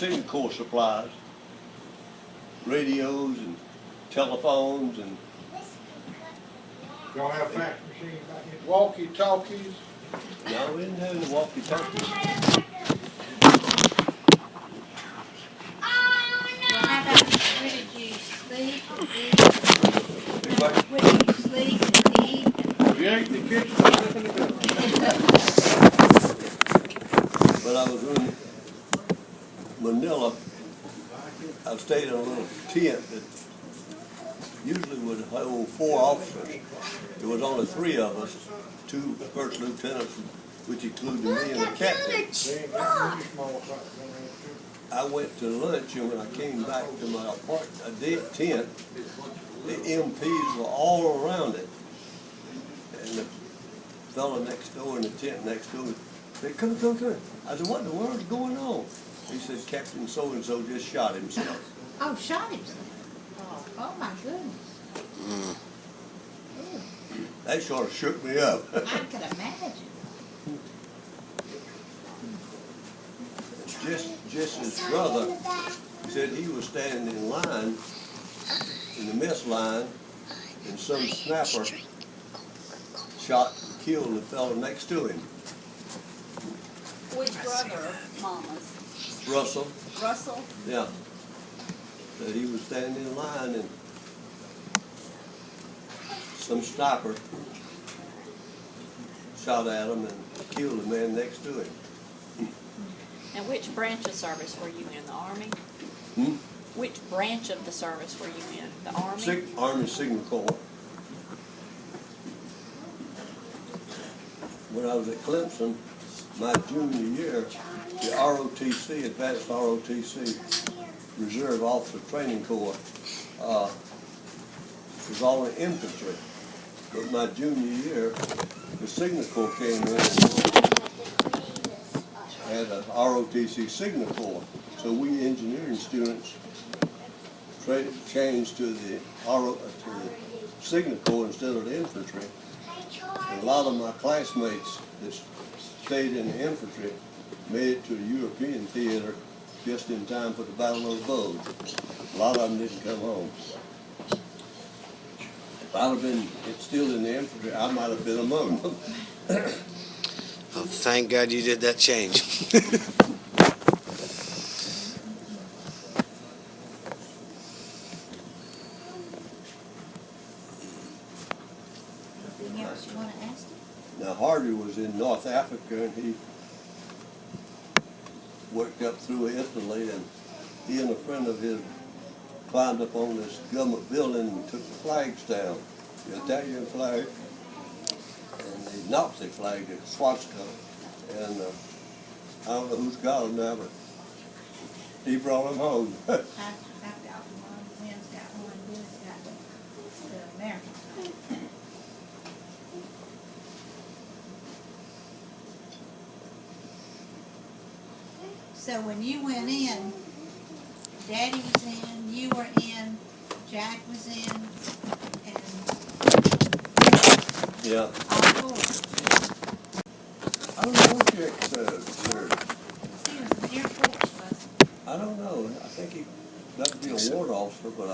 Signal Corps supplies, radios and telephones and Y'all have fax machines back here? Walkie-talkies. no, we didn't have any walkie-talkies. Well, how about, where did you sleep and eat? Where did you sleep and eat? If you ain't in the kitchen, you're not gonna go. But I was in Manila. I stayed in a little tent that usually would hold 4 officers. There was only 3 of us, 2 first lieutenants, which included me and the captain. They ain't got many small trucks in there, I went to lunch, and when I came back to my apartment, tent, the MPs were all around it. And the fellow next door in the tent next door said, come. I said, what in the world's going on? He said, Captain so-and-so just shot himself. Oh, shot himself. Oh, my goodness. That sort of shook me up. I could imagine. Just his brother, he said he was standing in line, in the mess line, and some snapper shot and killed the fellow next to him. Which brother, Mama's? Russell, Russell? yeah. That he was standing in line and some sniper shot at him and killed the man next to him. And which branch of service were you in? The Army? Hmm? Which branch of the service were you in? The Army? Army Signal Corps. When I was at Clemson, my junior year, the ROTC, Advanced ROTC, Reserve Officer Training Corps, was all in infantry. But my junior year, the Signal Corps came in and had a ROTC Signal Corps. So we engineering students changed to the Signal Corps instead of the infantry. And a lot of my classmates that stayed in the infantry made it to the European theater just in time for the Battle of the Bulge. A lot of them didn't come home. If I'd have been still in the infantry, I might have been among them. Oh, thank God you did that change. Anything else you want to ask him? Now Harvey was in North Africa and he worked up through Italy, and he and a friend of his climbed up on this government building and took the flags down, the Italian flag and the Nazi flag, the swastika. And I don't know who's got them now, but he brought them home. I've got one, Lynn's got one, Bill's got the American flag. So when you went in, Daddy was in, you were in, Jack was in, and Yeah. all 4. I don't know what Jack served. He was in the Air Force, was I don't know. I think he got to be a ward officer, but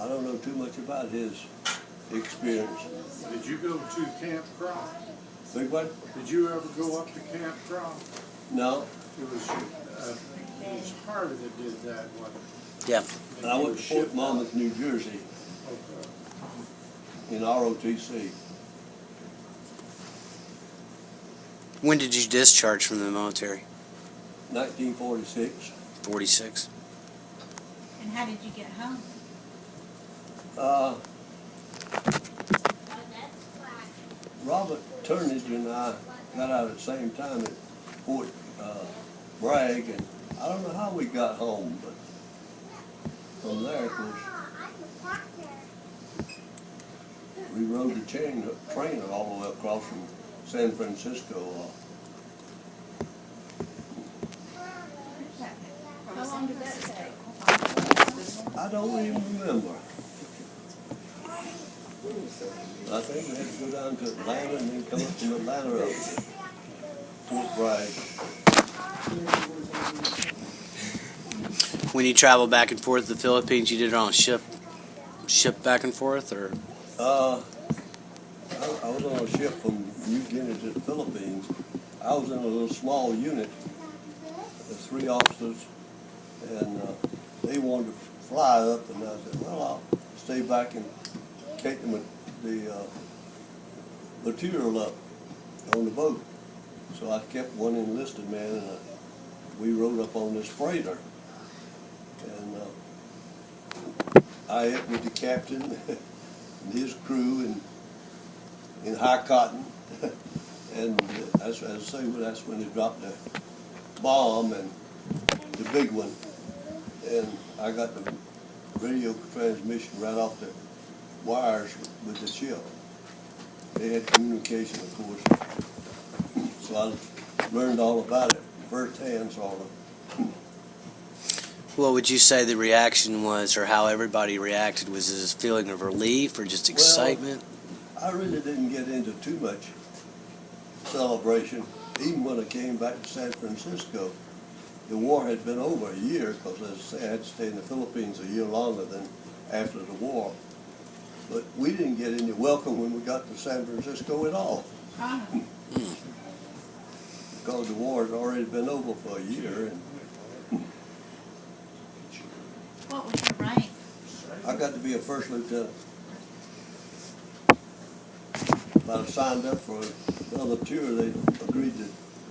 I don't know too much about his experience. Did you go to Camp Croft? Big what? Did you ever go up to Camp Croft? No. It was Harvey that did that, wasn't it? Yeah. I went to Fort Monmouth, New Jersey, Okay. in ROTC. When did you discharge from the military? 1946. 46. And how did you get home? Robert Turnage and I got out at the same time at Fort Bragg, and I don't know how we got home, but from there, of course, we rode the train all the way across from San Francisco. How long did that take? I don't even remember. I think we had to go down to Atlanta and then come up from Atlanta up to Fort Bragg. When you travel back and forth to the Philippines, you did it on a ship back and forth, or? I was on a ship from New Guinea to the Philippines. I was in a little small unit, 3 officers, and they wanted to fly up, and I said, well, I'll stay back and take the material up on the boat. So I kept one enlisted man, and we rode up on this freighter. And I ate with the captain and his crew in high cotton. And as I say, well, that's when they dropped the bomb, and the big one. And I got the radio transmission right off the wires with the ship. They had communication, of course. So I learned all about it firsthand, sort of. What would you say the reaction was, or how everybody reacted? Was it a feeling of relief or just excitement? Well, I really didn't get into too much celebration. Even when I came back to San Francisco, the war had been over a year, because as I say, I had to stay in the Philippines a year longer than after the war. But we didn't get any welcome when we got to San Francisco at all. Because the war had already been over for a year. And What was your rank? I got to be a first lieutenant. If I'd have signed up for another tour, they agreed to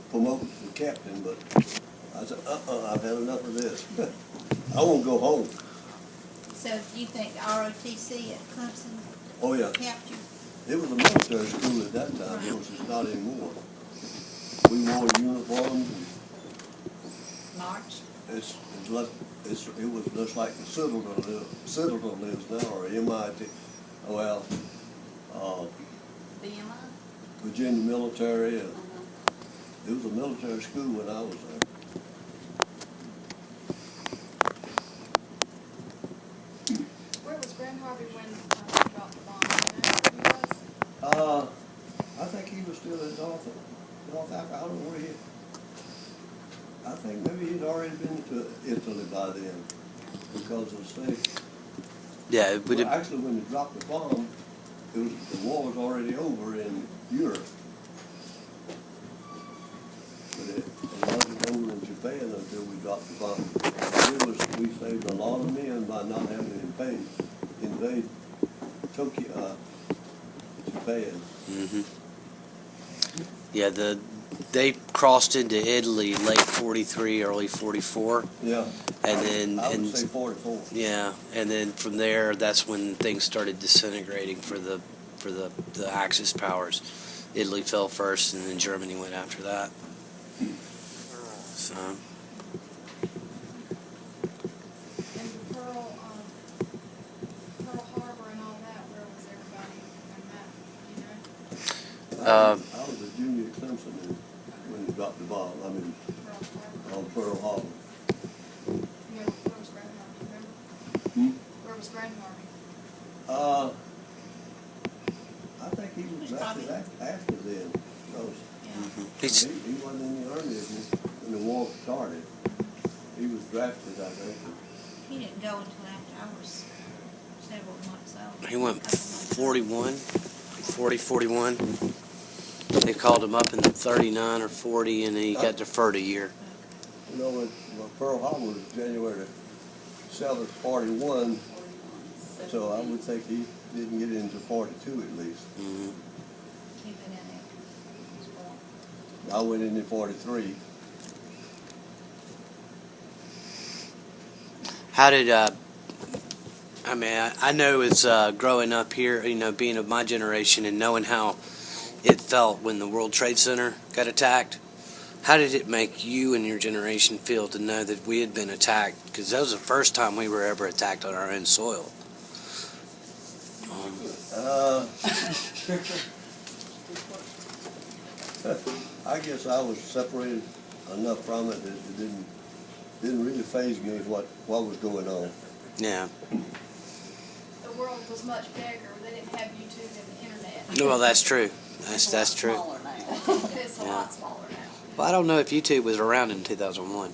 promote the captain, but I said, I've had enough of this. I won't go home. So do you think ROTC at Clemson Oh, yeah. kept you? It was a military school at that time. Of course, it's not anymore. We wore uniforms. March? It was just like the Citadel lives now, or MIT. Well, BMI? Virginia military. It was a military school when I was there. Where was Grand Harvey when he dropped the bomb? Do you know where he was? I think he was still in North Africa. I don't know where he. I think maybe he'd already been to Italy by then, because of the state. Yeah, it would Well, have. actually, when they dropped the bomb, the war was already over in Europe. But it wasn't over in Japan until we dropped the bomb. We saved a lot of men by not having to invade Tokyo, Japan. Yeah, they crossed into Italy late '43, early '44. Yeah. And then I would say 44. Yeah, and then from there, that's when things started disintegrating for the Axis powers. Italy fell first, and then Germany went after that. So. And Pearl Harbor and all that, where was everybody in that? You know? I was a junior at Clemson when they dropped the bomb. I mean, on Pearl Harbor. Where was Grand Harvey? Remember? Where was Grand Harvey? I think he was drafted after then. He wasn't in the Army when the war started. He was drafted, I think. He didn't go until after I was several months old. He went 41. They called him up in 39 or 40, and he got deferred a year. You know, when Pearl Harbor was January 7th, 41, so I would think he didn't get into 42 at least. He went in there. I went in 43. How did I mean, I know it's growing up here, you know, being of my generation and knowing how it felt when the World Trade Center got attacked. How did it make you and your generation feel to know that we had been attacked? Because that was the first time we were ever attacked on our own soil. I guess I was separated enough from it that it didn't really faze me what was going on. Yeah. The world was much bigger. They didn't have YouTube and the internet. Well, that's true. That's true. Smaller now. It's a lot smaller now. Well, I don't know if YouTube was around in 2001.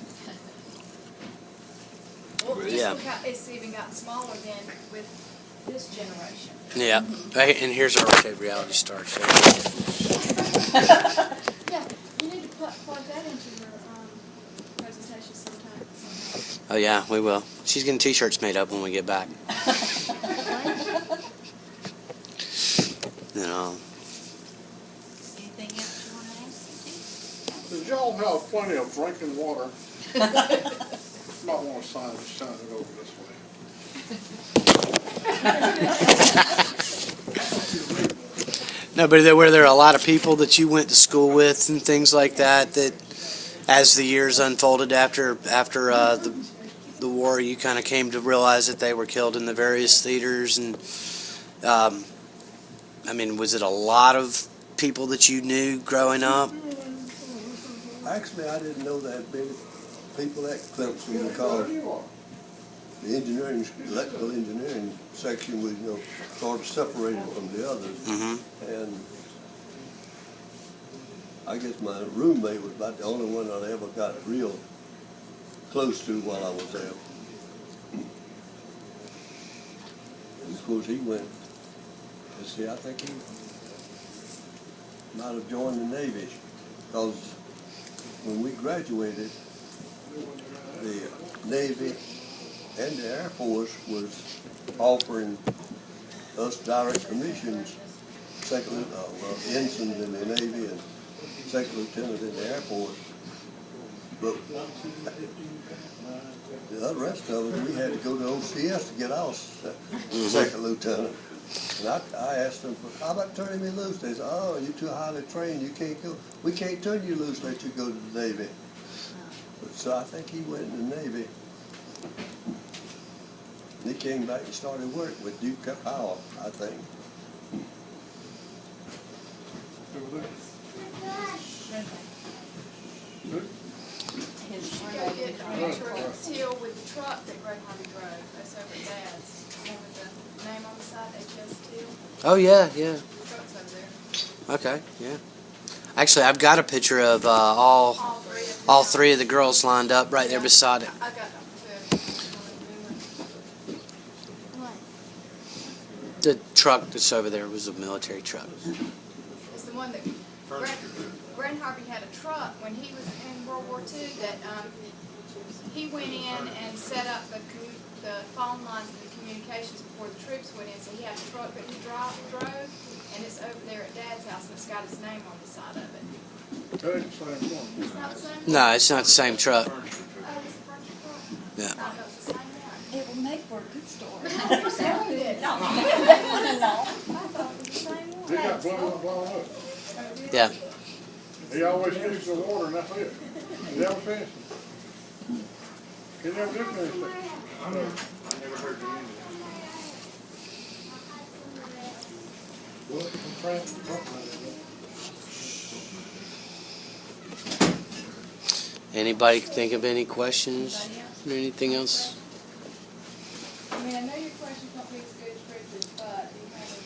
Well, Yeah. just look how it's even gotten smaller than with this generation. Yeah. Right, and here's our okay, reality star show. Yeah, you need to plug that into your presentation sometime. Oh yeah, we will. She's getting t-shirts made up when we get back. You know. Anything else you wanna ask? Did y'all have plenty of drinking water? Might want to sign it over this way. No, but were there a lot of people that you went to school with and things like that, that as the years unfolded after the war, you kind of came to realize that they were killed in the various theaters? And I mean, was it a lot of people that you knew growing up? Actually, I didn't know that many people at Clemson because the electrical engineering section was, sort of separated from the others. Mm-hmm. And I guess my roommate was about the only one I ever got real close to while I was there. And of course, he went, I think he might have joined the Navy because when we graduated, the Navy and the Air Force was offering us direct commissions, ensigns in the Navy and second lieutenant in the Air Force. But the rest of us, we had to go to OCS to get our second lieutenant. And I asked them, how about turning me loose? They said, oh, you're too highly trained, you can't go. We can't turn you loose, let you go to the Navy. So I think he went in the Navy. And he came back and started work with Duke Power, I think. You gotta get Uncle Teal with the truck that Greg Harvey drove. That's over at Dad's. The one with the name on the side, HS Teal. Oh yeah, yeah. The truck's over there. Okay, yeah. Actually, I've got a picture of all three of the girls lined up right there beside it. I got them too. What? The truck that's over there was a military truck. It's the one that Greg Harvey had a truck when he was in World War II that he went in and set up the phone lines and the communications before the troops went in. So he had a truck that he drove, and it's over there at Dad's house, and it's got his name on the side of it. It's the same one. It's not the same one? No, it's not the same truck. Oh, it's a furniture truck? Yeah. I thought it was the same one. It will make for a good story. No, you're selling it. No. I thought it was the same one. He got blown up. Yeah. He always keeps the water and that's it. He never finishes. He never did finish it. I never heard the end of it. Well, from France, Anybody think of any questions or anything else? I mean, I know your question don't be as good scripted, but you kind of.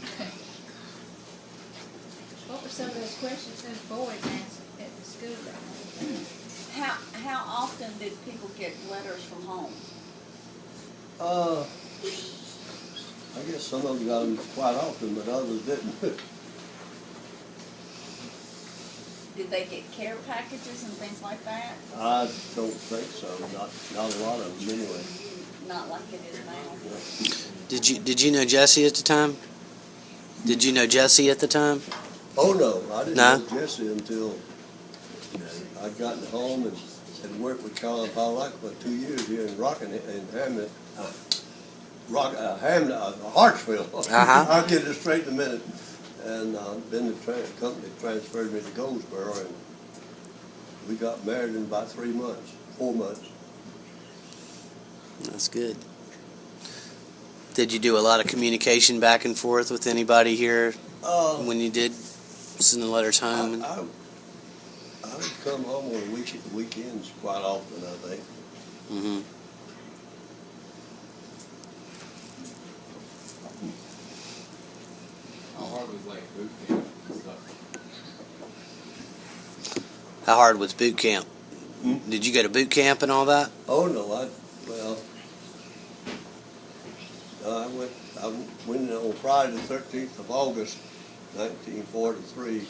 What were some of those questions those boys asked at the school? How often did people get letters from home? I guess some of them got them quite often, but others didn't. Did they get care packages and things like that? I don't think so. Not a lot of them anyway. Not like it is now. Did you know Jesse at the time? Did you know Jesse at the time? Oh no, I didn't No? know Jesse until I'd gotten home and had worked with Colin Powell for 2 years here in Hartsville. Uh-huh. I'll get it straight in a minute. And then the company transferred me to Goldsboro, and we got married in about 4 months. That's good. Did you do a lot of communication back and forth with anybody here when you did send the letters home? I would come home on weekends quite often, I think. Mm-hmm. How hard was like boot camp and stuff? How hard was boot camp? Hmm? Did you go to boot camp and all that? Oh no, I went in on Friday the 13th of August, 1943.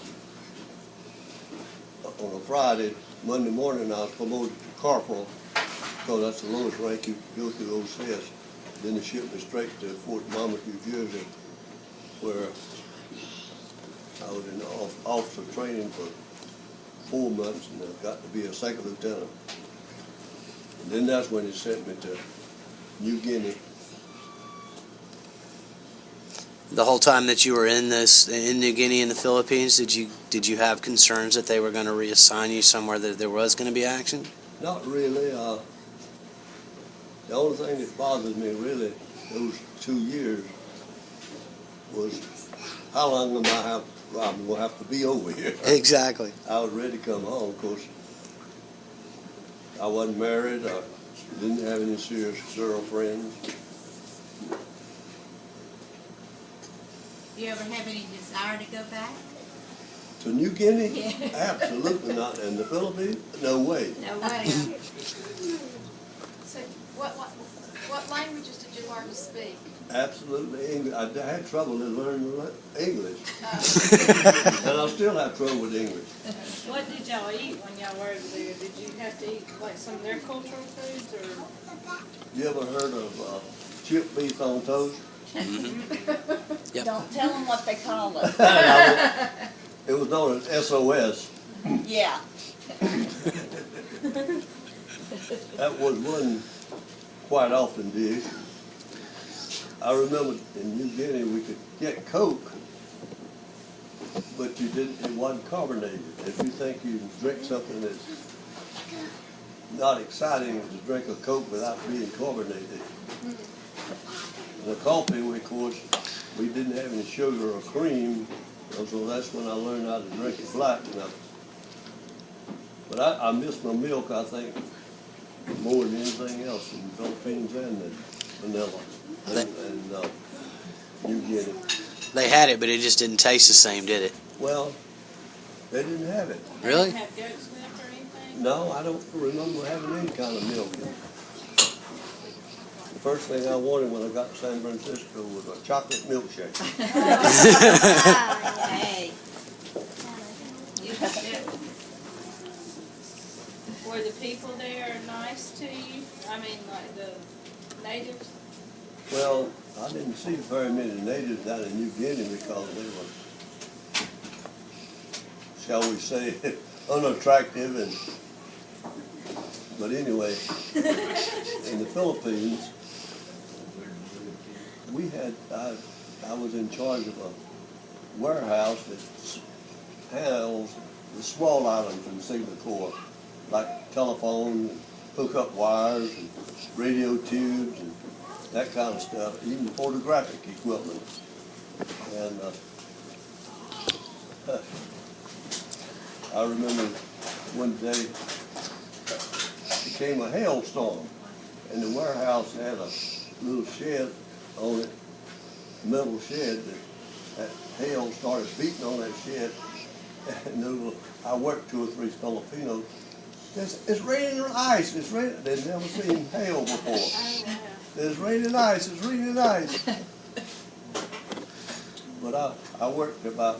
On a Friday, Monday morning, I was promoted to corporal, because that's the lowest rank you can go through OCS. Then they shipped me straight to Fort Monmouth, New Jersey, where I was in officer training for 4 months, and I got to be a second lieutenant. And then that's when they sent me to New Guinea. The whole time that you were in New Guinea in the Philippines, did you have concerns that they were going to reassign you somewhere that there was going to be action? Not really. The only thing that bothered me really those 2 years was how long I'm going to have to be over here. Exactly. I was ready to come home. Of course, I wasn't married. I didn't have any serious girlfriends. Do you ever have any desire to go back? To New Guinea? Yeah. Absolutely not. And the Philippines? No way. No way. So what languages did you learn to speak? Absolutely English. I had trouble in learning English. And I still have trouble with English. What did y'all eat when y'all were over there? Did you have to eat like some of their cultural foods or? You ever heard of chip beef on toast? Yep. Don't tell them what they call it. It was known as SOS. Yeah. That was one quite often dish. I remember in New Guinea we could get Coke, but it wasn't carbonated. If you think you can drink something that's not exciting to drink a Coke without being carbonated. And the coffee, of course, we didn't have any sugar or cream, so that's when I learned how to drink it black. But I miss my milk, I think, more than anything else in the Philippines and the vanilla and New Guinea. They had it, but it just didn't taste the same, did it? Well, they didn't have it. Really? Did you have goat's milk or anything? No, I don't remember having any kind of milk. The first thing I wanted when I got to San Francisco was a chocolate milkshake. Hey. You just did. Were the people there nice to you? I mean, like the natives? Well, I didn't see very many natives down in New Guinea because they were, shall we say, unattractive. But anyway, in the Philippines, I was in charge of a warehouse that handles the small items in Singapore, like telephone, and hookup wires, and radio tubes, and that kind of stuff, even photographic equipment. And I remember one day it came a hailstorm, and the warehouse had a little shed on it, metal shed, that hail started beating on that shed, and I worked 2 or 3 Filipinos. It's raining ice. It's raining. They'd never seen hail before. It's raining ice. It's raining ice. But I worked about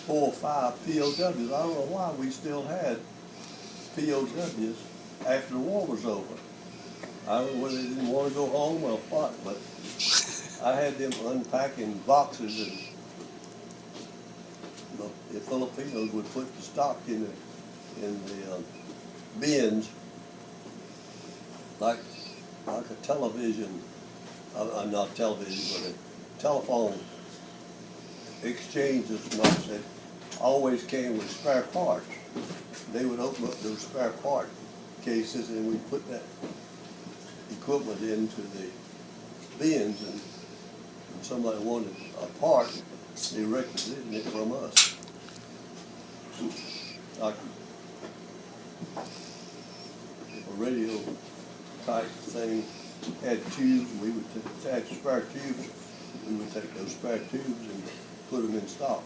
4 or 5 POWs. I don't know why we still had POWs after the war was over. I don't know whether they didn't want to go home or what, but I had them unpacking boxes, and the Filipinos would put the stock in the bins, like a television, not television, but a telephone exchange, as much that always came with spare parts. They would open up those spare part cases, and we put that equipment into the bins, and when somebody wanted a part, they requisitioned it from us. Like if a radio type thing had tubes, we would had spare tubes. We would take those spare tubes and put them in stock.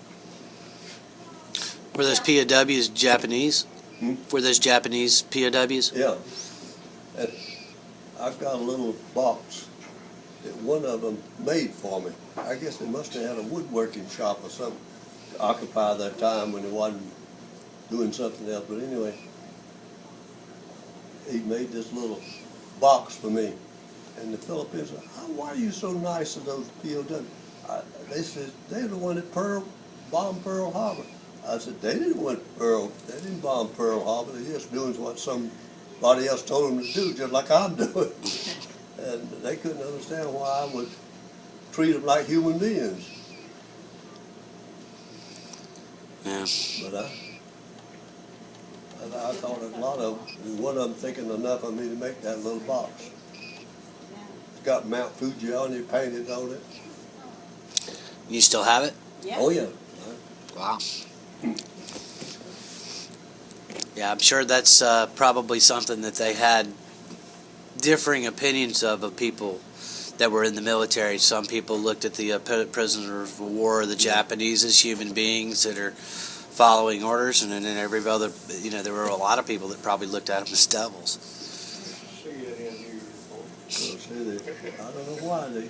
Were those POWs Japanese? Hmm? Were those Japanese POWs? Yeah. And I've got a little box that one of them made for me. I guess they must have had a woodworking shop or something to occupy their time when they wasn't doing something else. But anyway, he made this little box for me. And the Philippines said, why are you so nice to those POWs? They said, they're the one that bombed Pearl Harbor. I said, they didn't bomb Pearl Harbor. They're just doing what somebody else told them to do, just like I'm doing. And they couldn't understand why I would treat them like human beings. Yeah. But I thought a lot of one of them thinking enough of me to make that little box. It's got Mount Fuji on it, painted on it. You still have it? Yeah. Oh yeah. Wow. Yeah, I'm sure that's probably something that they had differing opinions of people that were in the military. Some people looked at the prisoners of war, the Japanese, as human beings that are following orders, and then every other, there were a lot of people that probably looked at them as devils. See it in here. So see, I don't know why they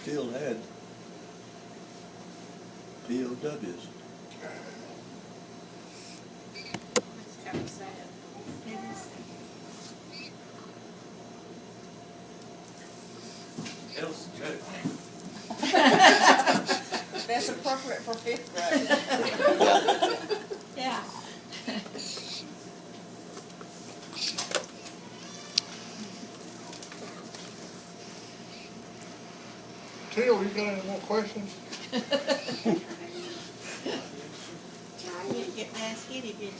still had POWs. It's kind of sad. It was a joke. That's appropriate for 5th grade. Yeah. Teal, you got any more questions? You didn't get to ask Kitty, did you?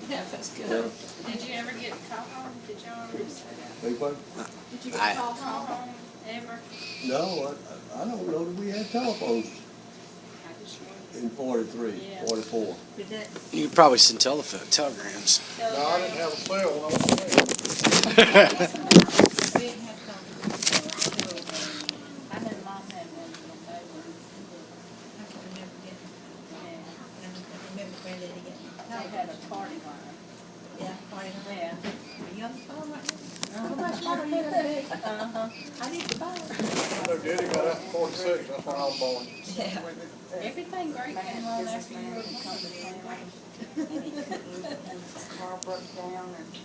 Yeah, that's good. Did you ever get called home? Did y'all ever say that? Beg pardon? Did you I- get called home ever? No, I don't know that we had telephones I just wondered. in 43, Yeah. 44. Did that, You could probably send telegrams. No, I didn't have a cell when I was there. we didn't have to. I know Mom had one when they were. I can remember getting, Yeah. I remember Granddaddy getting. They had a party line. Yeah, party. Yeah. A young fellow right there. How much money you gonna take? I need to buy it. I know Daddy got out in 46, that's when I was born. Yeah. Everything great came on after you were And he couldn't, and his car broke down, and he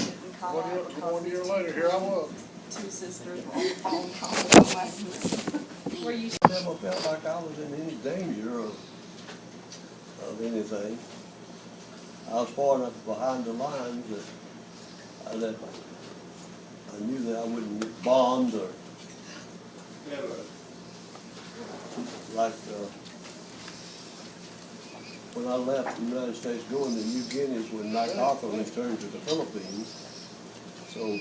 couldn't call out because 1 year later, here I was. 2 sisters were on the phone calling. Were you? Never felt like I was in any danger of anything. I was far enough behind the lines that I knew that I wouldn't get bombed or like when I left the United States going to New Guinea when MacArthur returned to the Philippines. So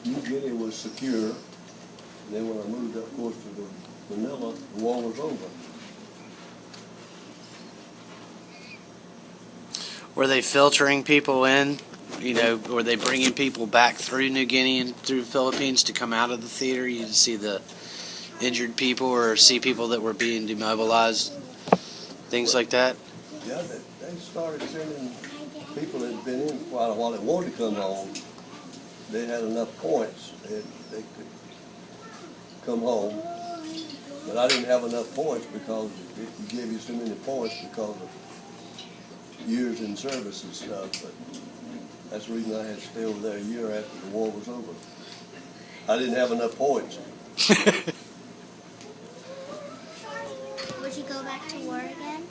New Guinea was secure. And then when I moved up, of course, to Manila, the war was over. Were they filtering people in? Were they bringing people back through New Guinea and through the Philippines to come out of the theater? You see the injured people or see people that were being demobilized, things like that? Yeah, they started sending people that had been in quite a while that wanted to come home. They had enough points that they could come home. But I didn't have enough points because it gave you so many points because of years in service and stuff. But that's the reason I had to stay over there a year after the war was over. I didn't have enough points. Would you go back to war again?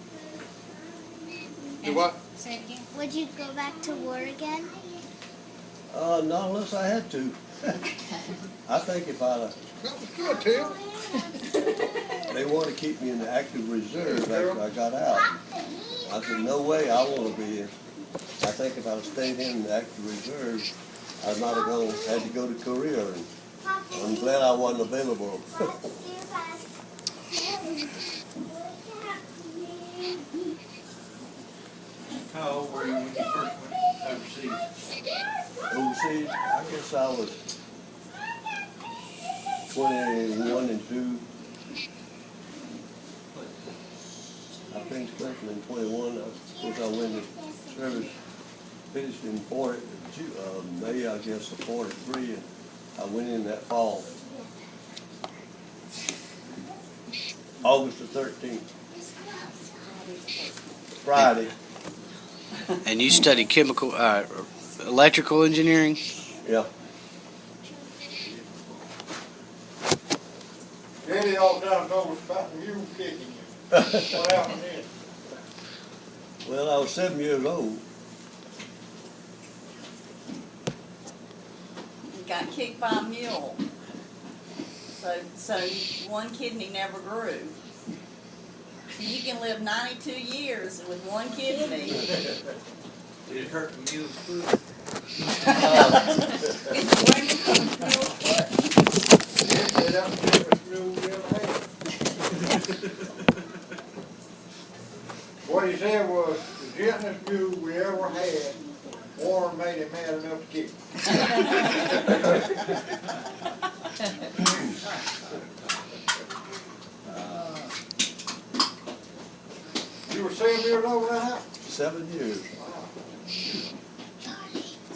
Do what? Say it again. Would you go back to war again? Not unless I had to. I think if I'd have, That was good, Teal. they wanted to keep me in the active reserve after I got out. I said, no way, I want to be in. I think if I'd have stayed in the active reserve, I might have had to go to Korea. And I'm glad I wasn't available. How old were you when you first went overseas? Overseas, I guess I was 21 and 2. I finished country in 21. Of course, I went to service, finished in May, I guess, of 43, and I went in that fall. August the 13th. Friday. And you study electrical engineering? Yeah. Eddie all the time told us about the mule kicking you. What happened then? Well, I was 7 years old. You got kicked by a mule. So one kidney never grew. So you can live 92 years with one kidney. Did it hurt the mule's foot? Ed said that was the biggest mule we ever had. What he said was, the gentlest mule we ever had, Warren made him mad enough to kick him. You were 7 years old when that happened? 7 years.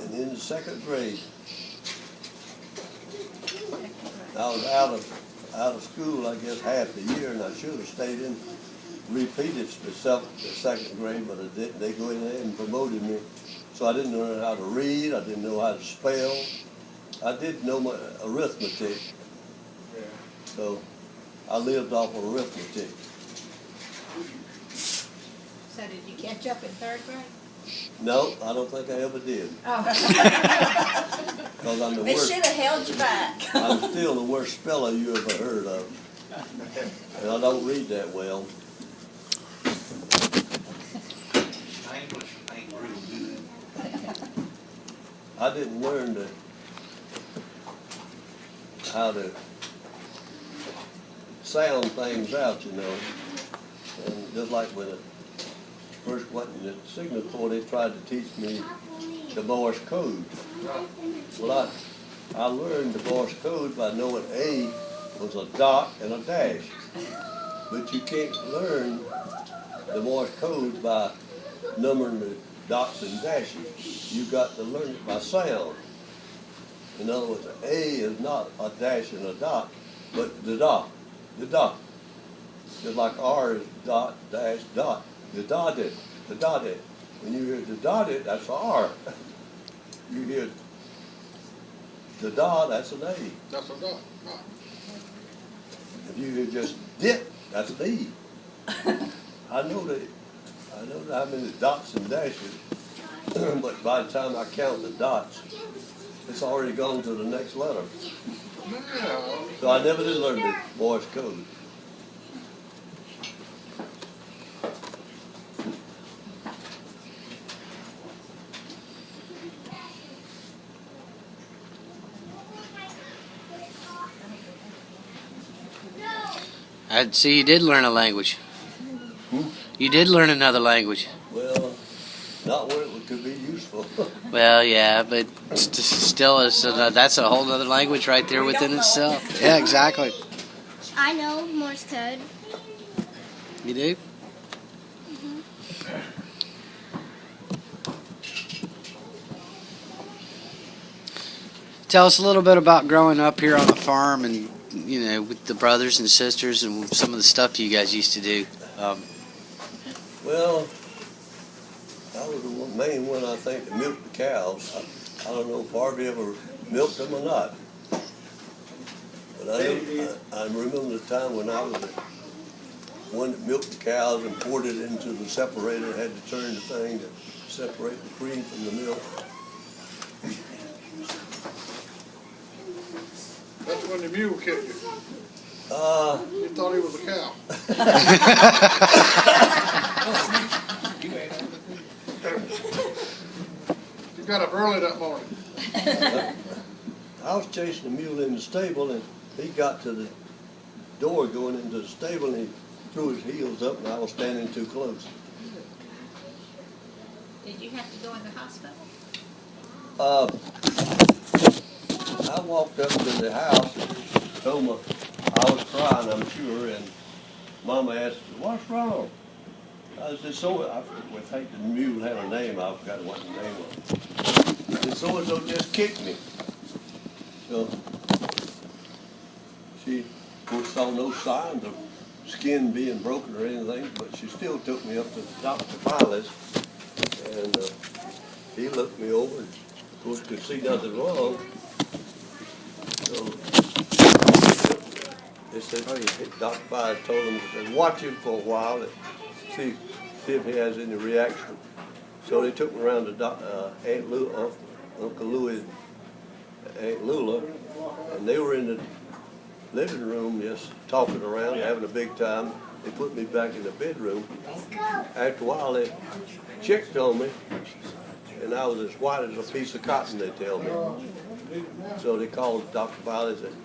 And in the second grade, I was out of school, I guess, half the year, and I should have stayed in, repeated the second grade, but I didn't. They go in there and promoted me. So I didn't know how to read, I didn't know how to spell. I did know my arithmetic. Yeah. So I lived off of arithmetic. So did you catch up in third grade? No, I don't think I ever did. Oh. Because I'm the It worst. should have held you back. I'm still the worst speller you ever heard of. And I don't read that well. English ain't real good. I didn't learn how to sound things out, you know. And just like when I first went in the Signal Corps, they tried to teach me the Morse code. Well, I learned the Morse code by knowing A was a dot and a dash. But you can't learn the Morse code by numbering the dots and dashes. You got to learn it by sound. In other words, A is not a dash and a dot, but the dot. Just like R is dot, dash, dot. The dotted. When you hear the dotted, that's a R. You hear the dot, that's an A. That's a dot. If you hear just dit, that's an E. I know how many dots and dashes, but by the time I count the dots, it's already gone to the next letter. No. So I never did learn the Morse code. I'd see you did learn a language. You did learn another language. Well, not where it could be useful. Well, yeah, but still, that's a whole other language right there within itself. Yeah, exactly. I know Morse code. You do? Tell us a little bit about growing up here on the farm and, you know, with the brothers and sisters and some of the stuff you guys used to do. Well, I was the main one, I think, that milked the cows. I don't know if Harvey ever milked them or not. But I remember the time when I was the one that milked the cows and poured it into the separator, had to turn the thing to separate the cream from the milk. That's when the mule kicked you. You thought he was a cow. You got up early that morning. I was chasing a mule in the stable, and he got to the door going into the stable, and he threw his heels up, and I was standing too close. Did you have to go in the hospital? I walked up to the house, told my, I was crying, I'm sure, and Mama asked, "What's wrong?" I said, I think the mule had a name, I forgot what the name was. I said, "So-and-so just kicked me." So she, of course, saw no signs of skin being broken or anything, but she still took me up to Dr. Biley's, and he looked me over and of course could see nothing wrong. So they said, hey, Dr. Biley told him to watch him for a while and see if he has any reaction. So they took me around to Aunt Lula, Uncle Louis, Aunt Lula, and they were in the living room just talking around, having a big time. They put me back in the bedroom. After a while, they checked on me, and I was as white as a piece of cotton, they tell me. So they called Dr. Biley and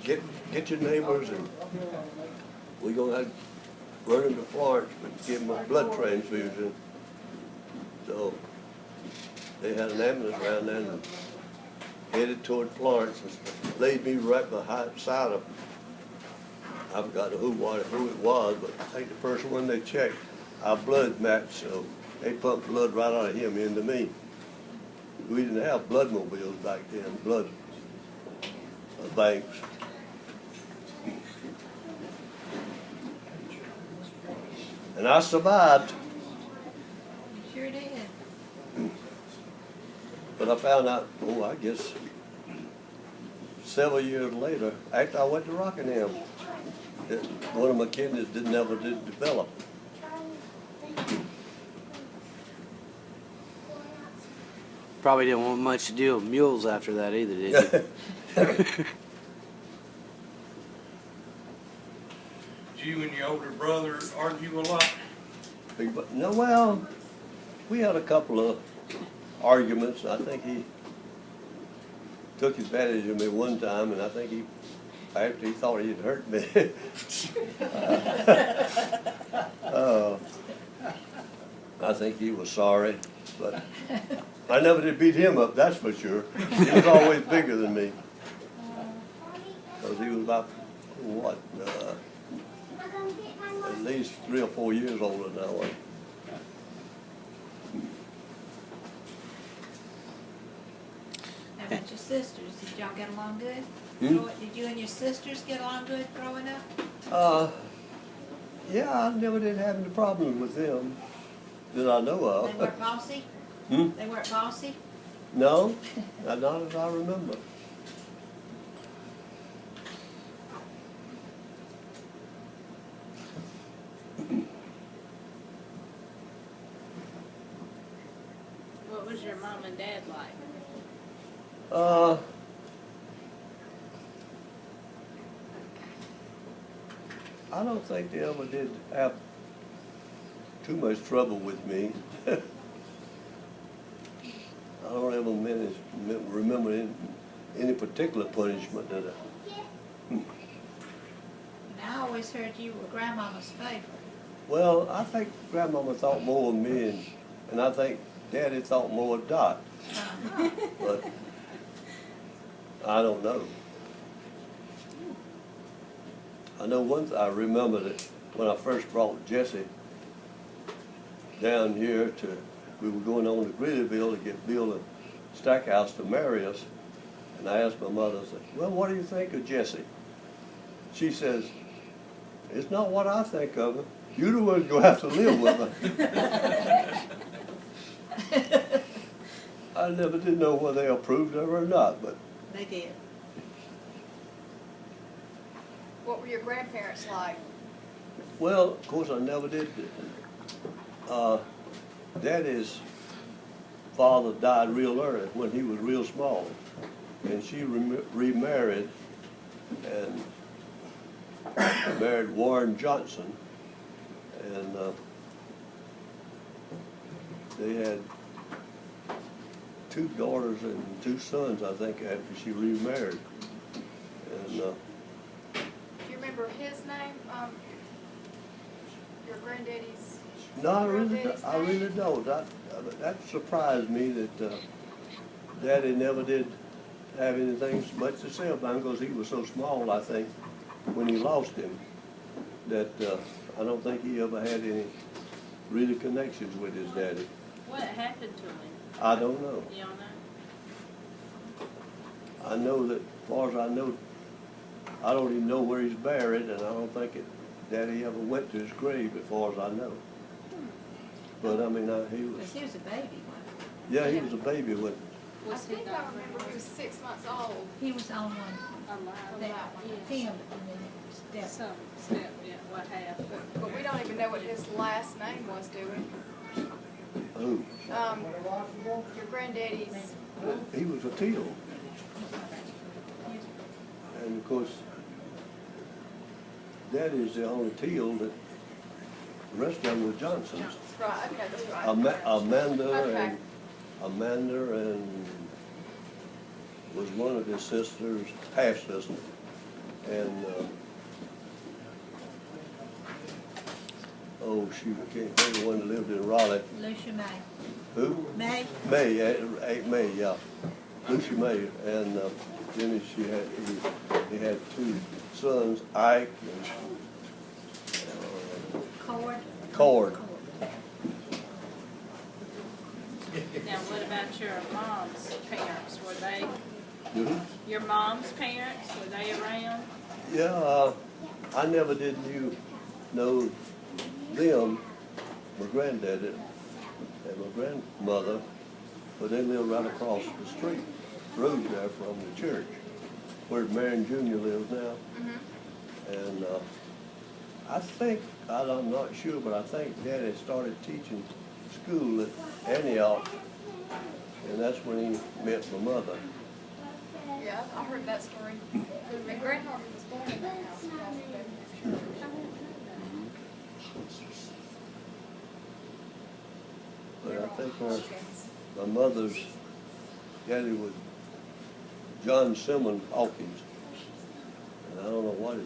said, get your neighbors, and we're going to have to run him to Florence, but give him a blood transfusion. So they had an ambulance around there and headed toward Florence and laid me right beside him. I forgot who it was, but I think the first one they checked, our blood matched, so they pumped blood right out of him into me. We didn't have blood mobiles back then, blood banks. And I survived. You sure did. But I found out, I guess several years later, after I went to Rockingham, that one of my kidneys never did develop. Probably didn't want much to do with mules after that either, did you? Did you and your older brother argue a lot? No, well, we had a couple of arguments. I think he took advantage of me one time, and I think after he thought he'd hurt me. I think he was sorry, but I never did beat him up, that's for sure. He was always bigger than me. Because he was about, at least 3 or 4 years older than I was. How about your sisters? Did y'all get along good? Hmm? Did you and your sisters get along good growing up? Yeah, I never did have any problems with them that I know of. They weren't bossy? Hmm? They weren't bossy? No, not as I remember. What was your mom and dad like? I don't think they ever did have too much trouble with me. I don't ever remember any particular punishment that And I always heard you were grandmama's favorite. Well, I think Grandmama thought more of me, and I think Daddy thought more of Dot. Uh-huh. But I don't know. I know I remember that when I first brought Jesse down here we were going on to Greeleyville to get Bill a Stackhouse to marry us, and I asked my mother, I said, well, what do you think of Jesse? She says, it's not what I think of her. You're the one going to have to live with her. I never did know whether they approved of her or not, but They did. What were your grandparents like? well, of course, I never did. Daddy's father died real early when he was real small, and she remarried and married Warren Johnson, and they had 2 daughters and 2 sons, I think, after she remarried. And Do you remember his name? Your granddaddy's? no, I granddaddy's really name? don't. That surprised me that Daddy never did have anything much to say about him because he was so small, I think, when he lost him, that I don't think he ever had any really connections with his daddy. What happened to him? I don't know. You don't know? I know that, as far as I know, I don't even know where he's buried, and I don't think Daddy ever went to his grave, as far as I know. But I mean, he was. Because he was a baby, wasn't Yeah, he was a baby when. I Was he think I not remember he was 6 months old. he? He was on one alive? that pinned and then it was death. Some step, yeah, what happened? But we don't even know what his last name was, do we? Who? Your granddaddy's. He was a Teal. And of course, Daddy's the only Teal that, the rest of them were Johnsons. Right, okay, that's right. Amanda and was one of his sisters, half sister. And, oh shoot, I can't think of the one that lived in Raleigh. Lucia May. Who? May? May, yeah. Lucy May. And then he had two sons, Ike and Cord. Now, what about your mom's parents? Were they, Mm-hmm. your mom's parents, were they around? Yeah, I never did know them, my granddaddy and my grandmother, but they lived right across the street, road there from the church, where Marion Jr. lives now. And I'm not sure, but I think Daddy started teaching school at Antioch, and that's when he met my mother. Yeah, I heard that story. And Grant Harvey was born in that house. But I think my mother's daddy was John Simmons Hawkins. And I don't know what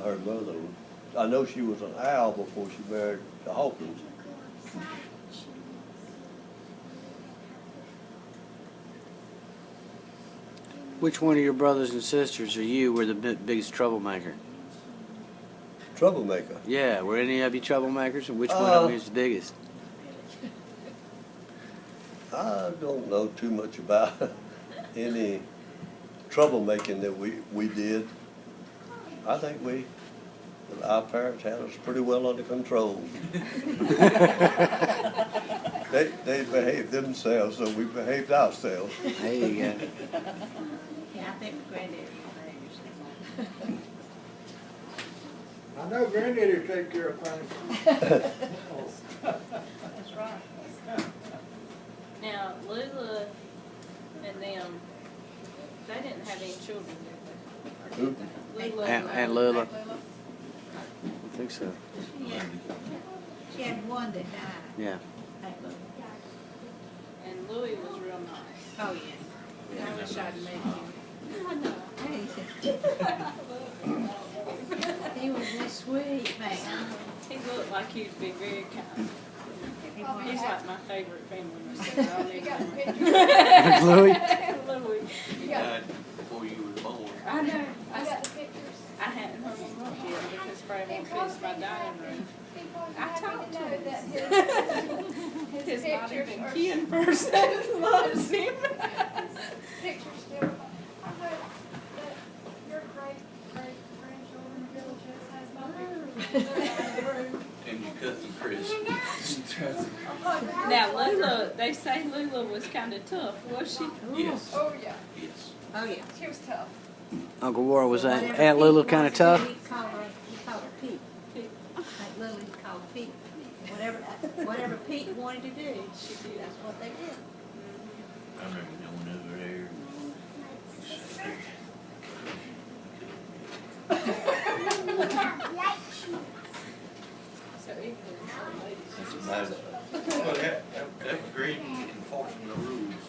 her mother was. I know she was an owl before she married the Hawkins. Which one of your brothers and sisters or you were the biggest troublemaker? Troublemaker? Yeah, were any of you troublemakers, and which one of them is the biggest? I don't know too much about any troublemaking that we did. I think our parents had us pretty well under control. They behaved themselves, so we behaved ourselves. There you go. Yeah, I think my granddaddy was there. I know granddaddy will take care of things. That's right. Now, Lula and them, they didn't have any children, did they? Or did they? Lula And Lula. I think so. She had one that died. Yeah. Aunt Lula. And Louis was real nice. Oh, yeah. I wish I'd met him. I know. He was a sweet man. He looked like he'd be very kind. He's like my favorite family member. I'll leave him. Louis? Louis. He died before you were born. I know. I got the pictures. I hadn't hung him up yet because Brad fits my dining room. I talked to him that his not even kin person loves him. Pictures still. I hope that your great-great-grandchildren villages has my pictures. And your cousin Chris. Now Lula, they say Lula was kind of tough, was she? Yes. Oh, yeah. Yes. Oh, yeah. She was tough. Uncle Warren, was Whatever Aunt Lula Pete kind of wanted to do, tough? He called her Pete. Aunt Lily called Pete. Whatever Pete wanted to do, that's what they did. I remember going over there. So even That's about it. Well, that was great enforcing the rules.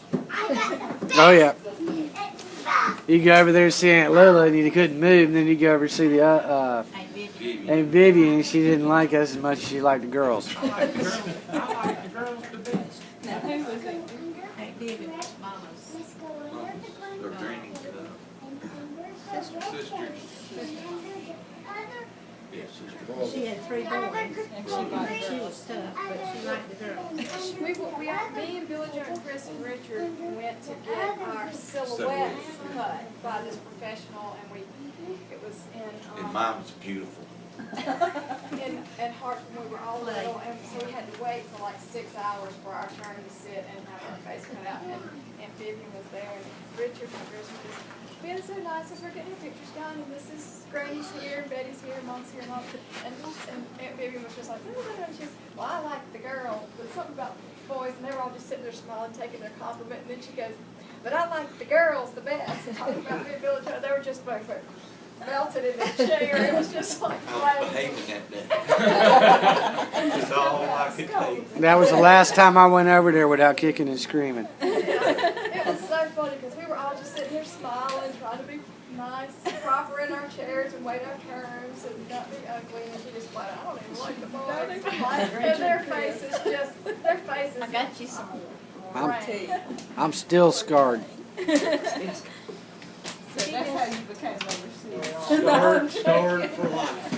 Oh, yeah. You go over there and see Aunt Lila, and you couldn't move, and then you go over and see the Aunt Vivian. Aunt Vivian, and she didn't like us as much as she liked the girls. I like the girls the best. now who was it? Aunt Vivian was Mama's. Their granny, sisters. Yeah, sisters. She had 3 boys, And she liked she was tough, but she liked the girls. Me and Billy Joe and Chris and Richard went to get our silhouettes cut by this professional, and it was And in, mine was beautiful. in Hartford, we were all little, and so we had to wait for like 6 hours for our turn to sit and have our face cut out, and Vivian was there, and Richard and Chris were just being so nice as we're getting our pictures done, and this is Granny's here, and Betty's here, Mom's here, and Aunt Vivian was just like, oh, and she's, well, I like the girl, there's something about boys, and they were all just sitting there smiling, taking their compliment, and then she goes, but I like the girls the best, and talking about me and Billy Joe, they were just both like, melted in their chair, it was just like, I was behaving that day. That's all I could take. That was the last time I went over there without kicking and screaming. It was so funny because we were all just sitting there smiling, trying to be nice, proper in our chairs and wait our turns and not be ugly. And she just flat out, I don't even like the boys. And their faces just, their faces. I got you some tea. I'm still scarred. So that's how you became number 6. Scarred for life.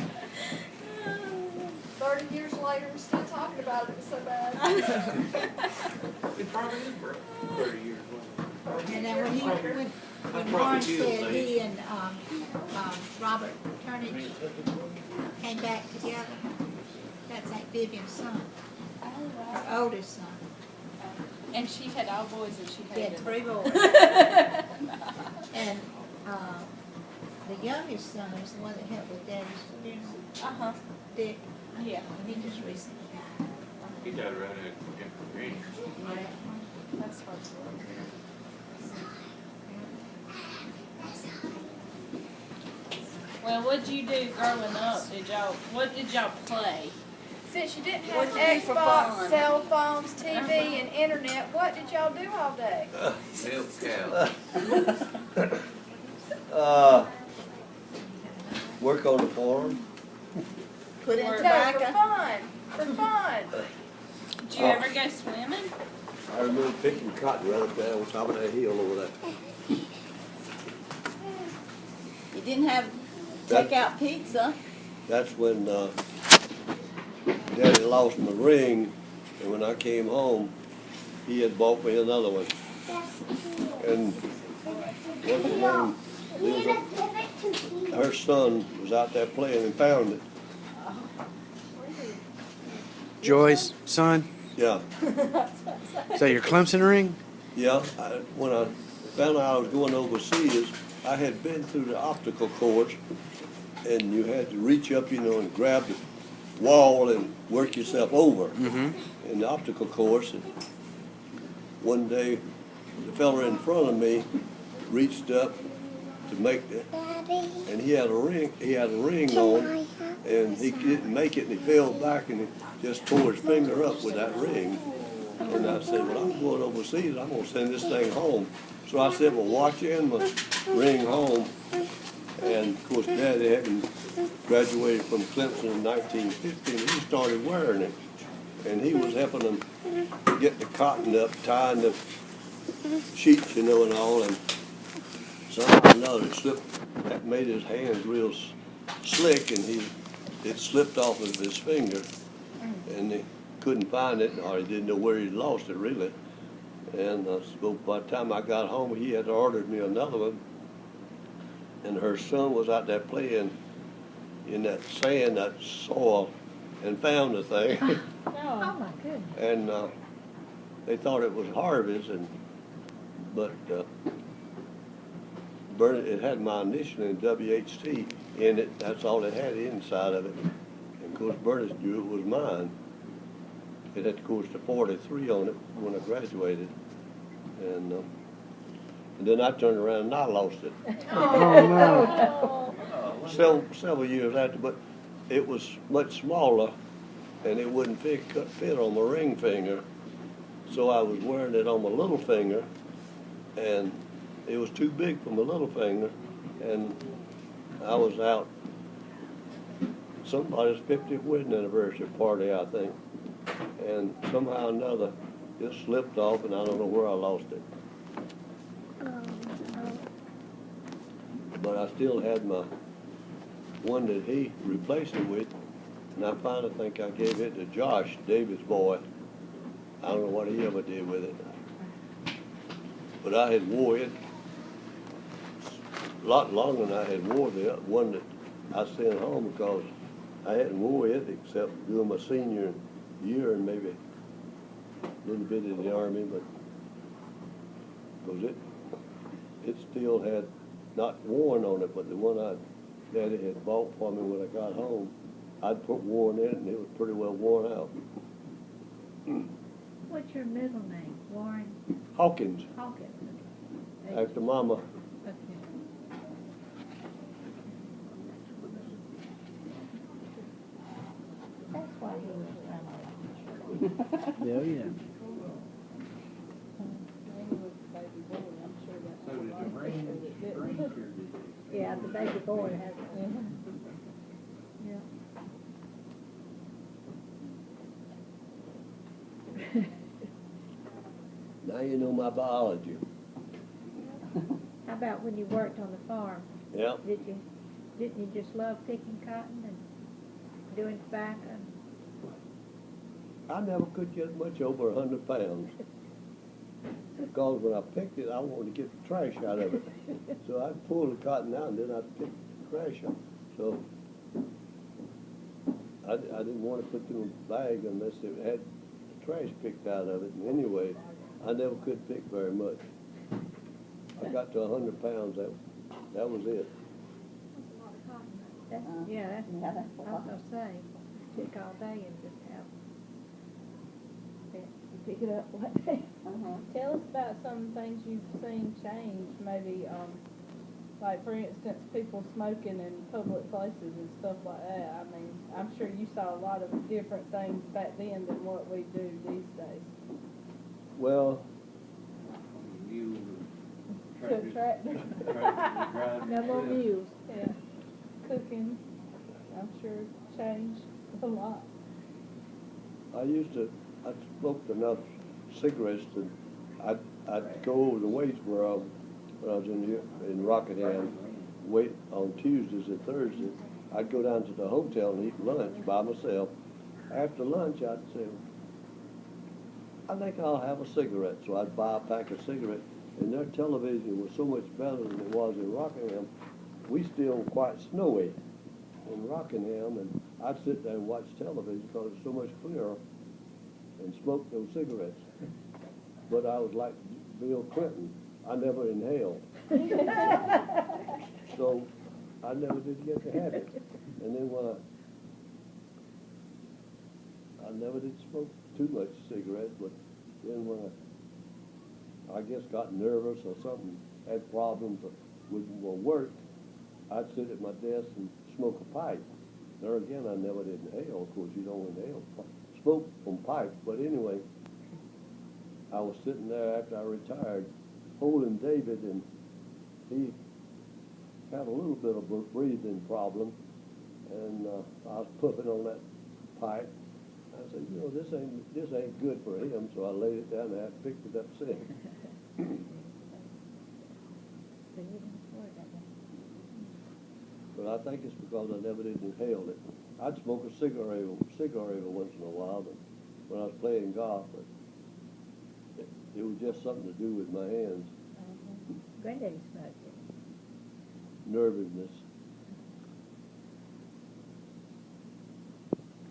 30 years later, we're still talking about it. It was so bad. It probably is broke 30 years later. And then when Warren said he and Robert Turnage came back together, that's Aunt Vivian's son, her oldest son. And she had all boys and she He had had 3 boys. And the youngest son is the one that helped with Daddy's funeral, Dick. Yeah. And he just recently died. He died right at Green. That's hard to Well, what'd you do growing up? What did y'all play? Since you didn't have What'd you do for Xbox, fun? cell phones, TV, and internet, what did y'all do all day? Milk cow. Work on the farm. Put in No, tobacco. for fun. For fun. Did you ever go swimming? I remember picking cotton right up there on top of that hill over there. You didn't have That- take-out pizza. That's when Daddy lost my ring, and when I came home, he had bought me another one. And what's the name? Her son was out there playing and found it. Joy's son? Yeah, So your Clemson ring? yeah. When I found out I was going overseas, I had been through the obstacle course, and you had to reach up, and grab the wall and work yourself over in the obstacle course. And one day, the fella in front of me reached up to make it, and he had a ring. He had a ring on, and he didn't make it, and he fell back, and he just tore his finger up with that ring. And I said, well, I'm going overseas. I'm going to send this thing home. So I sent my watch and my ring home. And, of course, Daddy hadn't graduated from Clemson in 1950, and he started wearing it. And he was helping them get the cotton up, tying the sheets, and all. And somehow or another, it slipped. That made his hands real slick, and it slipped off of his finger. And he couldn't find it, or he didn't know where he'd lost it, really. And so by the time I got home, he had ordered me another one. And her son was out there playing in that sand, that soil, and found the thing. Oh, my goodness. And they thought it was Harvey's, but it had my initial in WHT in it. That's all it had inside of it. And of course, Bernie knew it was mine. It had, of course, the 43 on it when I graduated. And then I turned around and I lost it. Oh, no. Several years after, but it was much smaller, and it wouldn't fit on my ring finger. So I was wearing it on my little finger, and it was too big for my little finger, and I was out somebody's 50th wedding anniversary party, I think, and somehow or another it slipped off, and I don't know where I lost it. But I still had my one that he replaced it with, and I finally think I gave it to Josh, David's boy. I don't know what he ever did with it. But I had wore it a lot longer than I had wore the one that I sent home because I hadn't wore it except during my senior year and maybe a little bit in the Army, but because it still had not worn on it, but the one Daddy had bought for me when I got home, I'd put worn in it and it was pretty well worn out. What's your middle name? Warren Hawkins, Hawkins. after Mama. Okay. That's why he was Grandma. Yeah, yeah. So did your grandkids? Yeah, the baby boy has it. Yeah. Now you know my biology. How about when you worked on the farm? Yeah. Didn't you just love picking cotton and doing tobacco? I never could get much over 100 pounds. Because when I picked it, I wanted to get the trash out of it. So I'd pull the cotton out and then I'd pick the trash out. So I didn't want to put it in a bag unless it had the trash picked out of it. And anyway, I never could pick very much. I got to 100 pounds, that was it. That's, yeah, that's I was gonna say, took all day and just have pick it up one day. Tell us about some things you've seen change, maybe, like for instance, people smoking in public places and stuff like that. I mean, I'm sure you saw a lot of different things back then than what we do these days. Well, You Tractor. No more mules. Yeah. Cooking, I'm sure changed a lot. I smoked enough cigarettes that I'd go over to Waitsboro when I was in Rockingham, wait on Tuesdays and Thursdays. I'd go down to the hotel and eat lunch by myself. After lunch, I'd say, I think I'll have a cigarette. So I'd buy a pack of cigarettes. And their television was so much better than it was in Rockingham. We still were quite snowy in Rockingham, and I'd sit there and watch television because it was so much clearer and smoke those cigarettes. But I was like Bill Clinton. I never inhaled. So I never did get the habit. And then when I never did smoke too much cigarettes, but then when I guess got nervous or something, had problems with my work, I'd sit at my desk and smoke a pipe. There again, I never did inhale. Of course, you don't inhale smoke from pipes. But anyway, I was sitting there after I retired, holding David, and he had a little bit of a breathing problem, and I was puffing on that pipe. I said, you know, this ain't good for him, so I laid it down there and picked it up since. But I think it's because I never did inhale it. I'd smoke a cigar every once in a while, but when I was playing golf, but it was just something to do with my hands. Granddaddy smoked it. Nervousness.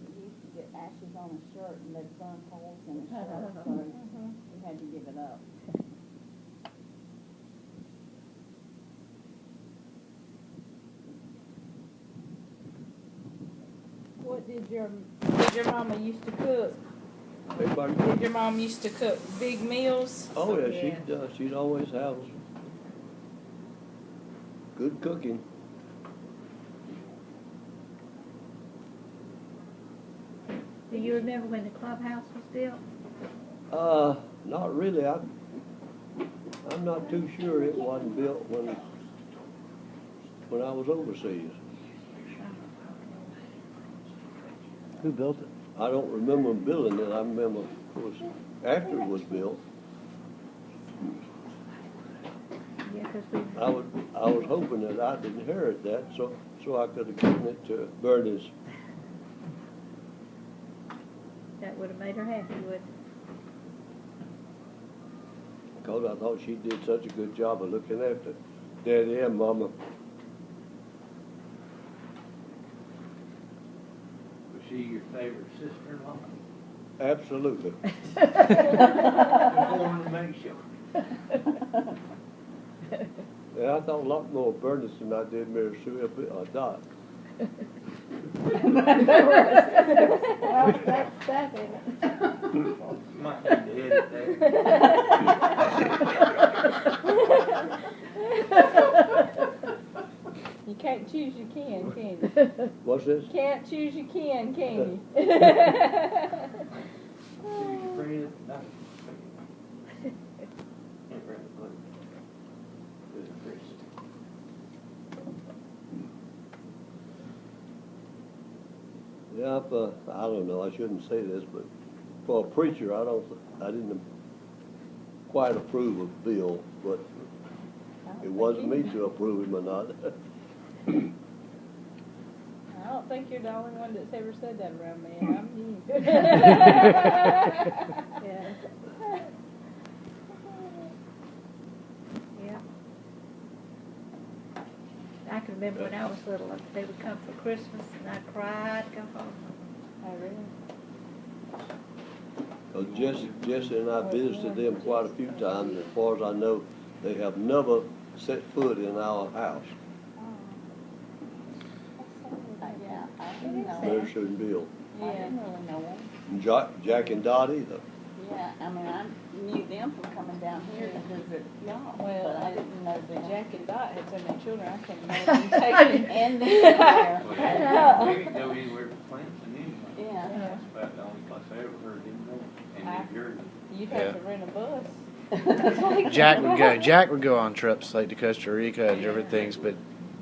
You used to get ashes on a shirt and they'd burn holes in a shirt, so you had to give it up. What did your mama used to cook? Everybody, Did your mom used to cook big meals? oh yeah, she'd always have good cooking. Do you remember when the clubhouse was built? Not really. I'm not too sure it wasn't built when I was overseas. Who built it? I don't remember building it. I remember, of course, after it was built. Yeah, because we. I was hoping that I'd inherit that, so I could have given it to Bernie's. That would have made her happy, wouldn't it? Because I thought she did such a good job of looking after Daddy and Mama. Was she your favorite sister-in-law? Absolutely. Just wanted to make sure. Yeah, I thought a lot more of Bernice than I did Mary Sue Dot. Well, that's that, isn't it? Might need to edit that. You can't choose your kin, can you? What's this? Can't choose your kin, can you? Choose your friend. No. Ain't right, look. There's a Christian. Yeah, I don't know, I shouldn't say this, but for a preacher, I didn't quite approve of Bill, but it wasn't me to approve him or not. I don't think you're the only one that's ever said that around me, and I'm you. Yeah. Yeah. I can remember when I was little, they would come for Christmas and I'd cry, I'd go home. Oh, really? Well, Jesse and I visited them quite a few times. As far as I know, they have never set foot in our house. Yeah, I didn't know. Mary Sue and Bill. I didn't really know them. And Jack and Dot either. Yeah, I mean, I knew them from coming down here to visit y'all, Well, but I didn't know them. Jack and Dot had so many children, I can't imagine taking And Well, then, we didn't go anywhere to Clemson anyway. yeah. That's about the only place I ever heard him go, in New Jersey. You'd have to rent a bus. Jack would go on trips like to Costa Rica and different things, but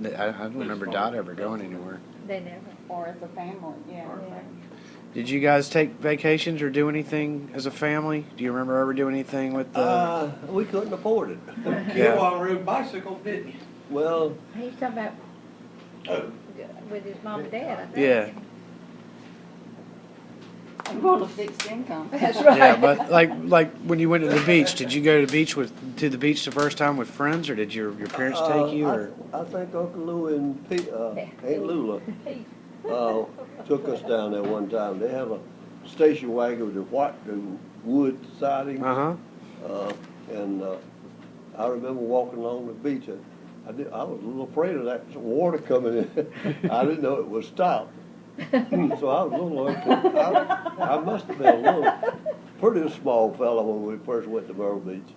I don't remember Dot ever going anywhere. They never. Or as a family, yeah. Did you guys take vacations or do anything as a family? Do you remember ever doing anything with the? We couldn't afford it. Gilwall rode bicycles, didn't he? Well, He's talking about Oh. with his mom and dad, I think. Yeah. I'm going to fixed income. That's right. Yeah, but like when you went to the beach, did you go to the beach the first time with friends, or did your parents take you? Or I think Uncle Lou and Aunt Lula took us down there one time. They have a station wagon with the wood siding. And I remember walking along the beach. I was a little afraid of that water coming in. I didn't know it would stop. So I was a little, I must have been a little, pretty small fellow when we first went to Myrtle Beach.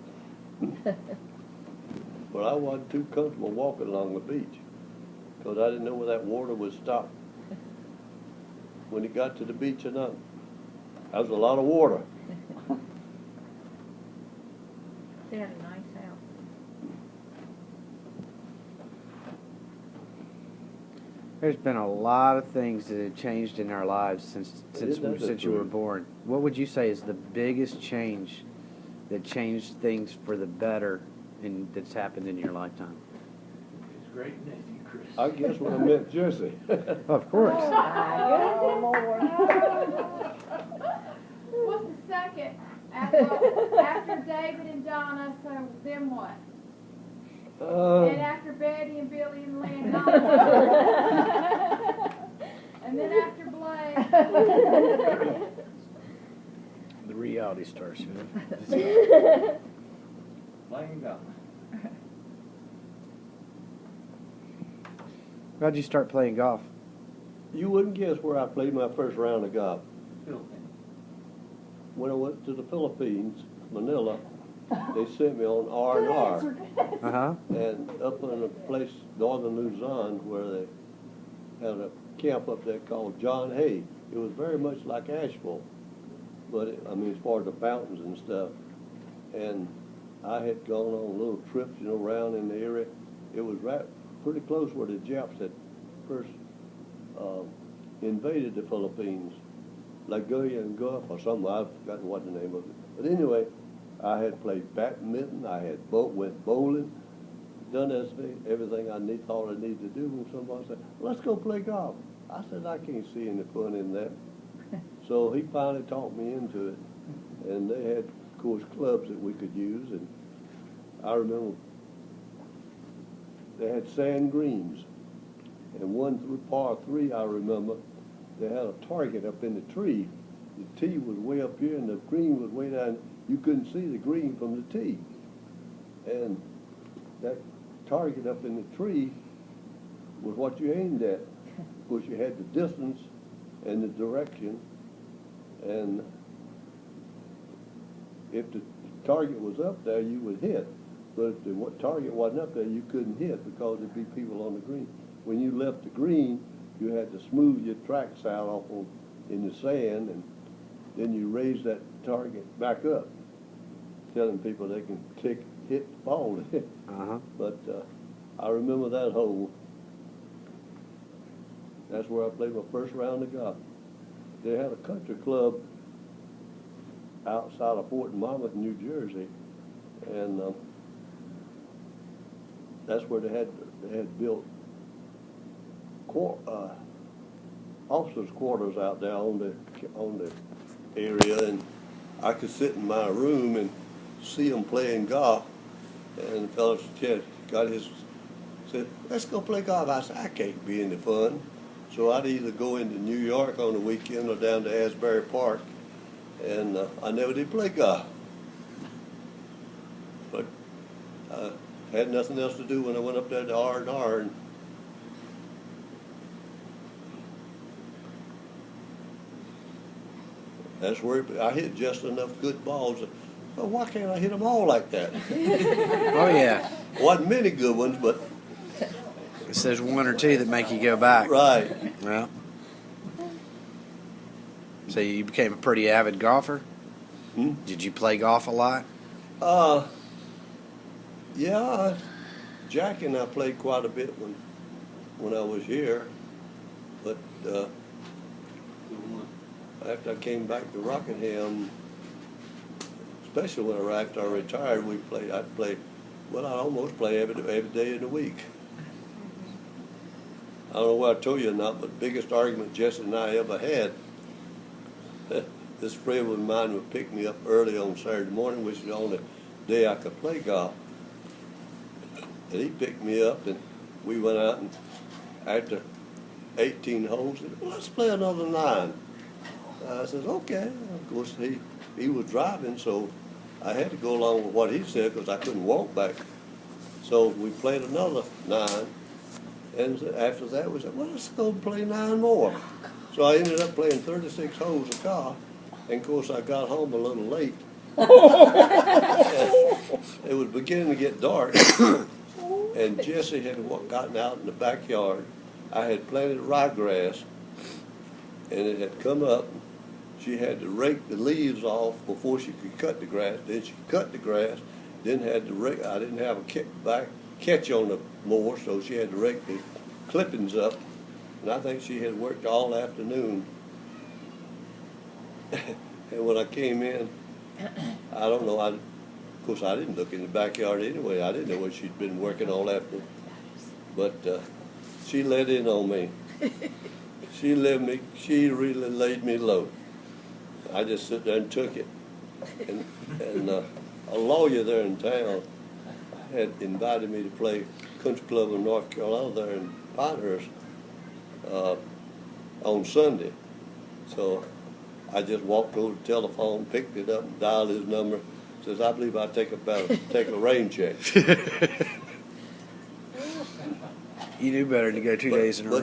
But I wasn't too comfortable walking along the beach because I didn't know where that water would stop when it got to the beach or not. That was a lot of water. They had a nice house. there's been a lot of things that have changed in our lives since you were born. What would you say is the biggest change that changed things for the better that's happened in your lifetime? His great nephew, Chris. I guess when I met Jesse. Of course. What's the second? After David and Donna, so then what? And after Betty and Billy and Lynn, and then after Blake. The reality star show. Laying down. How'd you start playing golf? You wouldn't guess where I played my first round of golf. Philippines. When I went to the Philippines, Manila, they sent me on R&R. And up in a place, northern Luzon, where they had a camp up there called John Hay. It was very much like Asheville, but as far as the fountains and stuff. And I had gone on little trips, around in the area. It was pretty close where the Japs had first invaded the Philippines, Lagayan Gulf or something. I've forgotten what the name of it. But anyway, I had played badminton. I had went bowling, done everything I thought I needed to do. When somebody said, "Let's go play golf," I said, "I can't see any fun in that." So he finally talked me into it, and they had, of course, clubs that we could use. And I remember they had sand greens. And one through par three, I remember, they had a target up in the tree. The tee was way up here and the green was way down. You couldn't see the green from the tee. And that target up in the tree was what you aimed at. Of course, you had the distance and the direction. And if the target was up there, you would hit. But if the target wasn't up there, you couldn't hit because there'd be people on the green. When you left the green, you had to smooth your tracks out off in the sand, and then you raise that target back up, telling people they can hit the ball. But I remember that hole. That's where I played my first round of golf. They had a country club outside of Fort Monmouth, New Jersey, and that's where they had built officers' quarters out there on the area, and I could sit in my room and see them playing golf. And the fellow said, "Let's go play golf." I said, "I can't be in the fun." So I'd either go into New York on the weekend or down to Asbury Park, and I never did play golf. But I had nothing else to do when I went up there to R&R. And that's where I hit just enough good balls. Well, why can't I hit them all like that? Oh, yeah. Wasn't many good ones, but there's one or two that make you go back. Right. Well, so you became a pretty avid golfer? Did you play golf a lot? Yeah. Jack and I played quite a bit when I was here, but after I came back to Rockingham, especially after I retired, I'd almost play every day of the week. I don't know what I told you or not, but the biggest argument Jesse and I ever had, this friend of mine would pick me up early on Saturday morning, which was the only day I could play golf. And he picked me up, and we went out, and after 18 holes, he said, "Well, let's play another 9. I said, "Okay." Of course, he was driving, so I had to go along with what he said because I couldn't walk back. So we played another 9. And after that, we said, "Well, let's go and play 9 more." So I ended up playing 36 holes of golf. And, of course, I got home a little late. It was beginning to get dark. And Jessie had gotten out in the backyard. I had planted ryegrass, and it had come up. She had to rake the leaves off before she could cut the grass. Then she cut the grass, then had to rake. I didn't have a catch on the mower, so she had to rake the clippings up. And I think she had worked all afternoon. And when I came in, I don't know, of course I didn't look in the backyard anyway. I didn't know what she'd been working all afternoon. But she let in on me. She really laid me low. I just sit there and took it. And a lawyer there in town had invited me to play country club in North Carolina there in Pinehurst on Sunday. So I just walked over to the telephone, picked it up, and dialed his number. Says, "I believe I'll take a rain check." You knew better to go 2 days in a row.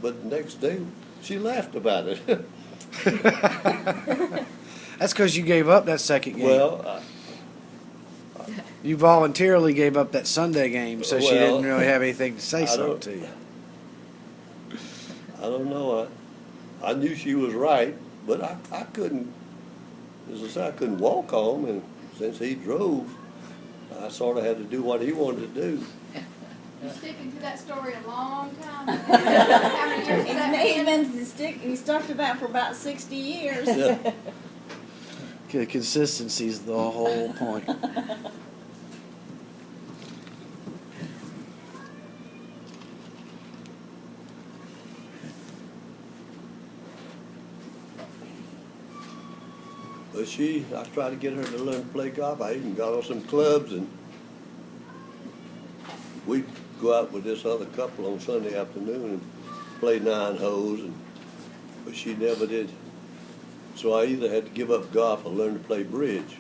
But the next day, she laughed about it. That's because you gave up that second game. Well, you voluntarily gave up that Sunday game, so she didn't really have anything to say something to you. I don't know. I knew she was right, but I couldn't. As I said, I couldn't walk home, and since he drove, I sort of had to do what he wanted to do. You're sticking to that story a long time. How many years has that been? He's talked about for about 60 years. Yeah. Consistency's the whole point. But I tried to get her to learn to play golf. I even got her some clubs, and we'd go out with this other couple on Sunday afternoon and play 9 holes, but she never did. So I either had to give up golf or learn to play bridge.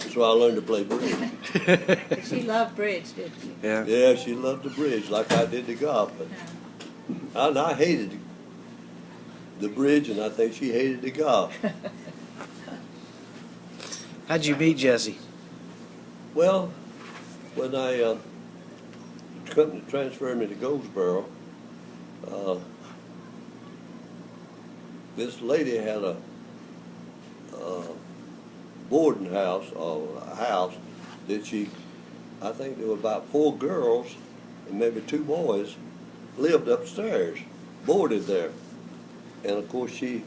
So I learned to play bridge. She loved bridge, didn't she? Yeah. Yeah, she loved the bridge like I did the golf. But I hated the bridge, and I think she hated the golf. How'd you meet Jesse? Well, when the company transferred me to Goldsboro, this lady had a boarding house, or a house, that I think there were about 4 girls and maybe 2 boys lived upstairs, boarded there. And of course she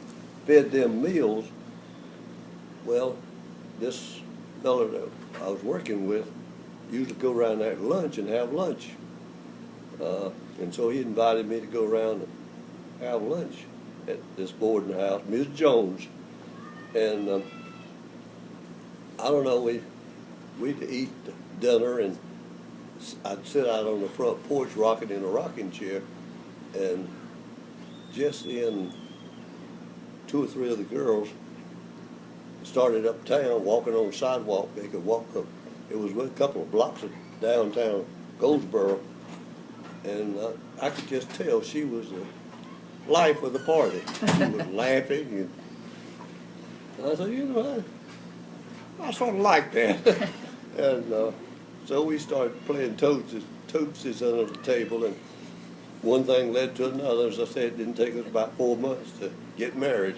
fed them meals. Well, this fellow that I was working with used to go around there at lunch and have lunch. And so he invited me to go around and have lunch at this boarding house, Ms. Jones. And I don't know, we'd eat dinner, and I'd sit out on the front porch rocking in a rocking chair, and Jesse and 2 or 3 of the girls started uptown walking on the sidewalk. They could walk up. It was a couple of blocks of downtown Goldsboro, and I could just tell she was the life of the party. She was laughing, and I said, you know, I sort of like that. And so we started playing tootsies under the table, and one thing led to another. As I said, it didn't take us about 4 months to get married.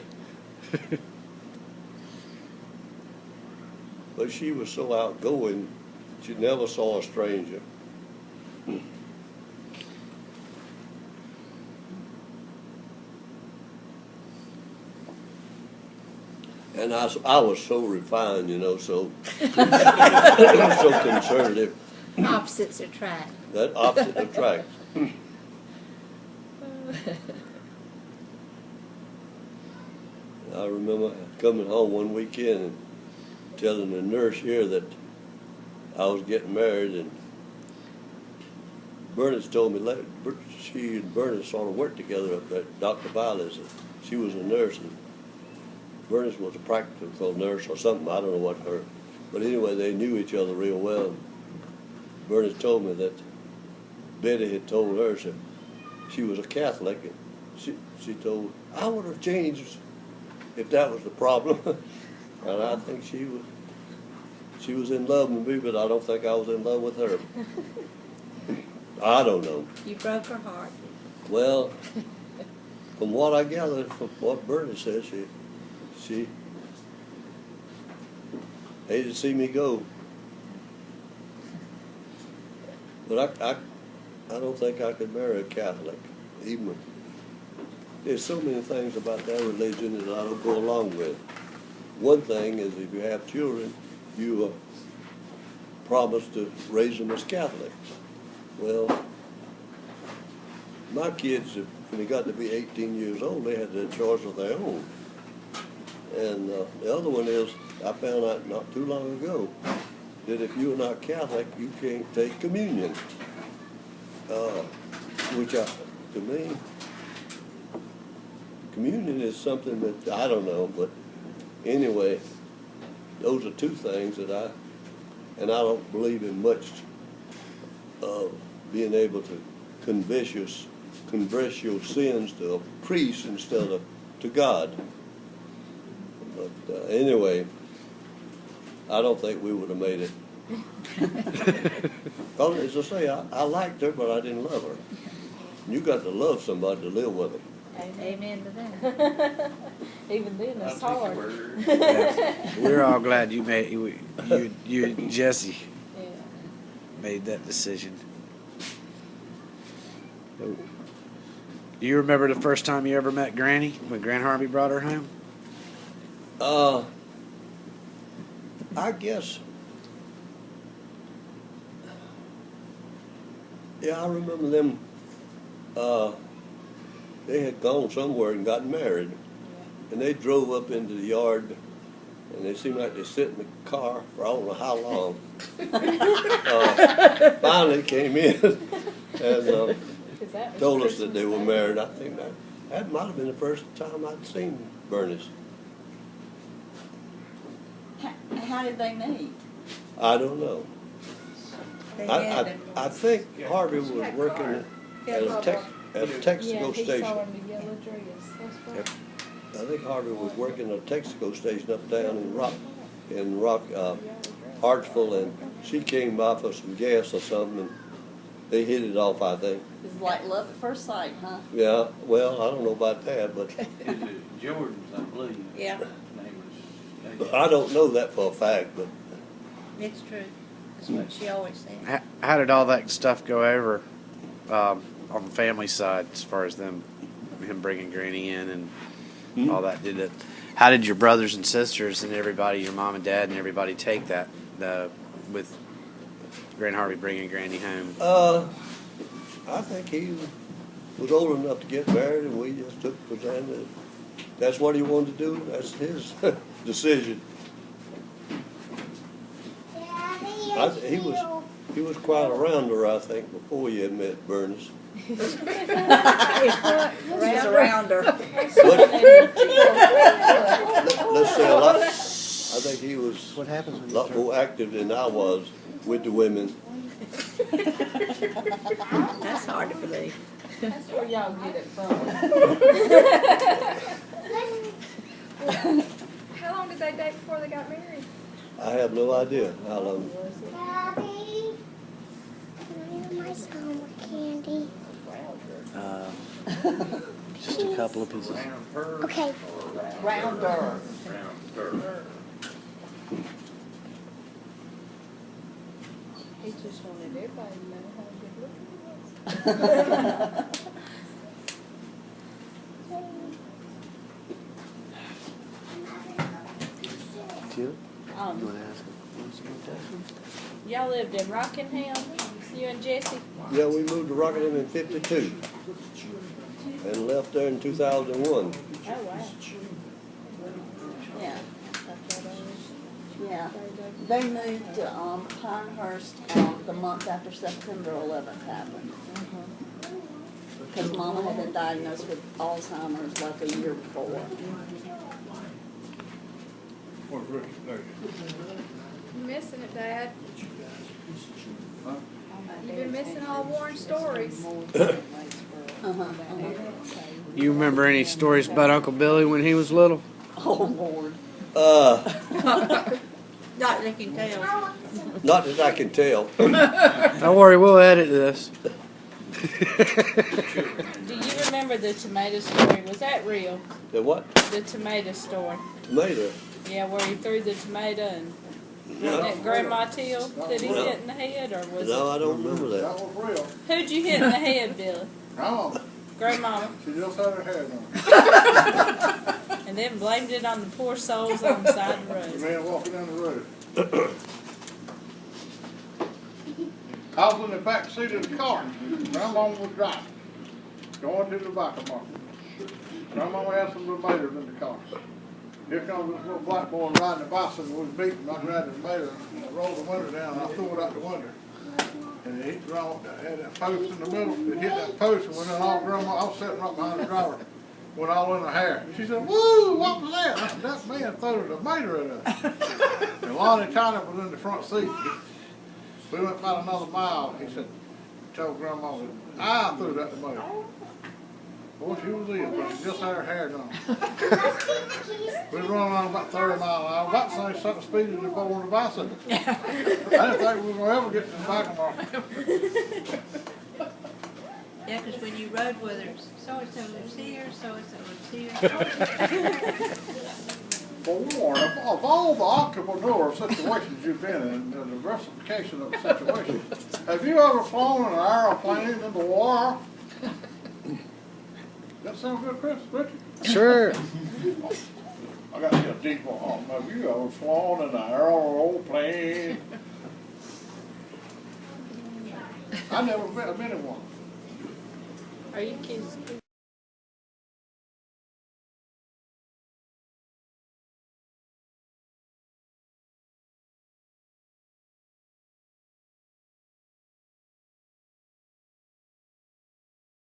But she was so outgoing, she never saw a stranger. And I was so refined, you know, so so conservative. Opposites attract. That opposite attracts. I remember coming home one weekend and telling the nurse here that I was getting married, and Bernice told me later, she and Bernice sort of worked together up at Dr. Violet's. She was a nurse, and Bernice was a practical nurse or something. I don't know what her, but anyway, they knew each other real well. Bernice told me that Betty had told her that she was a Catholic, and she told, I would have changed if that was the problem. And I think she was in love with me, but I don't think I was in love with her. I don't know. You broke her heart. Well, from what I gathered from what Bernie said, she hated to see me go. But I don't think I could marry a Catholic, even. There's so many things about that religion that I don't go along with. One thing is, if you have children, you promise to raise them as Catholics. Well, my kids, when they got to be 18 years old, they had their choice of their own. And the other one is, I found out not too long ago, that if you're not Catholic, you can't take communion. Which, to me, communion is something that, I don't know, but anyway, those are 2 things that I don't believe in much being able to confess your sins to a priest instead of to God. But anyway, I don't think we would have made it. Because, as I say, I liked her, but I didn't love her. You got to love somebody to live with them. Amen to that. Even then, it's hard. Yeah. We're all glad you made you and Jesse Yeah. made that decision. Do you remember the first time you ever met Granny, when Gran Harvey brought her home? I guess. Yeah, I remember them. They had gone somewhere and gotten married, and they drove up into the yard and they seemed like they sit in the car for I don't know how long. Finally came in and told us that they were married. I think that might have been the first time I'd seen Bernice. How did they meet? I don't know. I think Harvey was working at a Texaco station. I think Harvey was working at a Texaco station up down in Hartsville, and she came by for some gas or something, and they hit it off, I think. It's like love at first sight, huh? Yeah, well, I don't know about that, but Is it Jordan's, I believe? Yeah, Name was. I don't know that for a fact, but it's true. That's what she always said. How did all that stuff go over on the family side, as far as him bringing Granny in and all that? How did your brothers and sisters and everybody, your mom and dad and everybody, take that with Grand Harvey bringing Granny home? I think he was old enough to get married, and we just took for granted that's what he wanted to do. That's his decision. He was quite a rounder, I think, before you had met Bernice. He's a rounder. Let's say a lot. I think he was a lot more active than I was with the women. That's hard to believe. That's where y'all get it from. How long did they date before they got married? I have no idea how long. Daddy, can I have my summer candy? Just a couple of pieces. Okay. Rounder. He just wanted everybody to know how good looking he was. Teal, you want to ask him? Y'all lived in Rockingham, you and Jesse? Yeah, we moved to Rockingham in '52 and left there in 2001. Oh, wow. Yeah. Yeah. They moved to Pinehurst the month after September 11th happened. Because Mama had been diagnosed with Alzheimer's like a year before. What's Ricky there? You missing it, Dad. Huh? You've been missing all Warren stories. You remember any stories about Uncle Billy when he was little? Oh, Lord. Not that I can tell. Not that I can tell. Don't worry, we'll edit this. Do you remember the tomato story? Was that real? The what? The tomato story. Tomato. Yeah, where he threw the tomato and No. that Grandma Teal that he hit in the head, or was No, I don't remember That that. was real. Who'd you hit in the head, Billy? Grandma, Grandmama. she just had her head on. And then blamed it on the poor souls on the side of the The road. man walking down the road. I was in the back seat of the car. Grandma was driving, going to the back of market. Grandma had some tomatoes in the car. Here comes this little black boy riding a bicycle with his beat, and I grabbed the tomato, and I rolled the window down, and I threw it out the window. And it hit the ground, had that post in the middle, it hit that post, and went in all Grandma, I was sitting right behind the driver, went all in her hair. She said, "Woo, what was that?" I said, "That man threw a tomato at us." And Lonnie Tyler was in the front seat. We went about another mile, he said, told Grandma, "I threw that tomato." Boy, she was in, but she just had her hair done. We were running on about 30 miles an hour, about the same sort of speed as the boy on the bicycle. I didn't think we were going to ever get to the back of our. Yeah, because when you rode with her, so-and-so lives here, so-and-so lives here. Well, Warren, of all the entrepreneur situations you've been in, the diversification of the situation, have you ever flown an aeroplane in the water? That sound good, Chris? Richard? Sure. I got to get a deep one. Have you ever flown in an aeroplane? I never been in one. Are you kidding?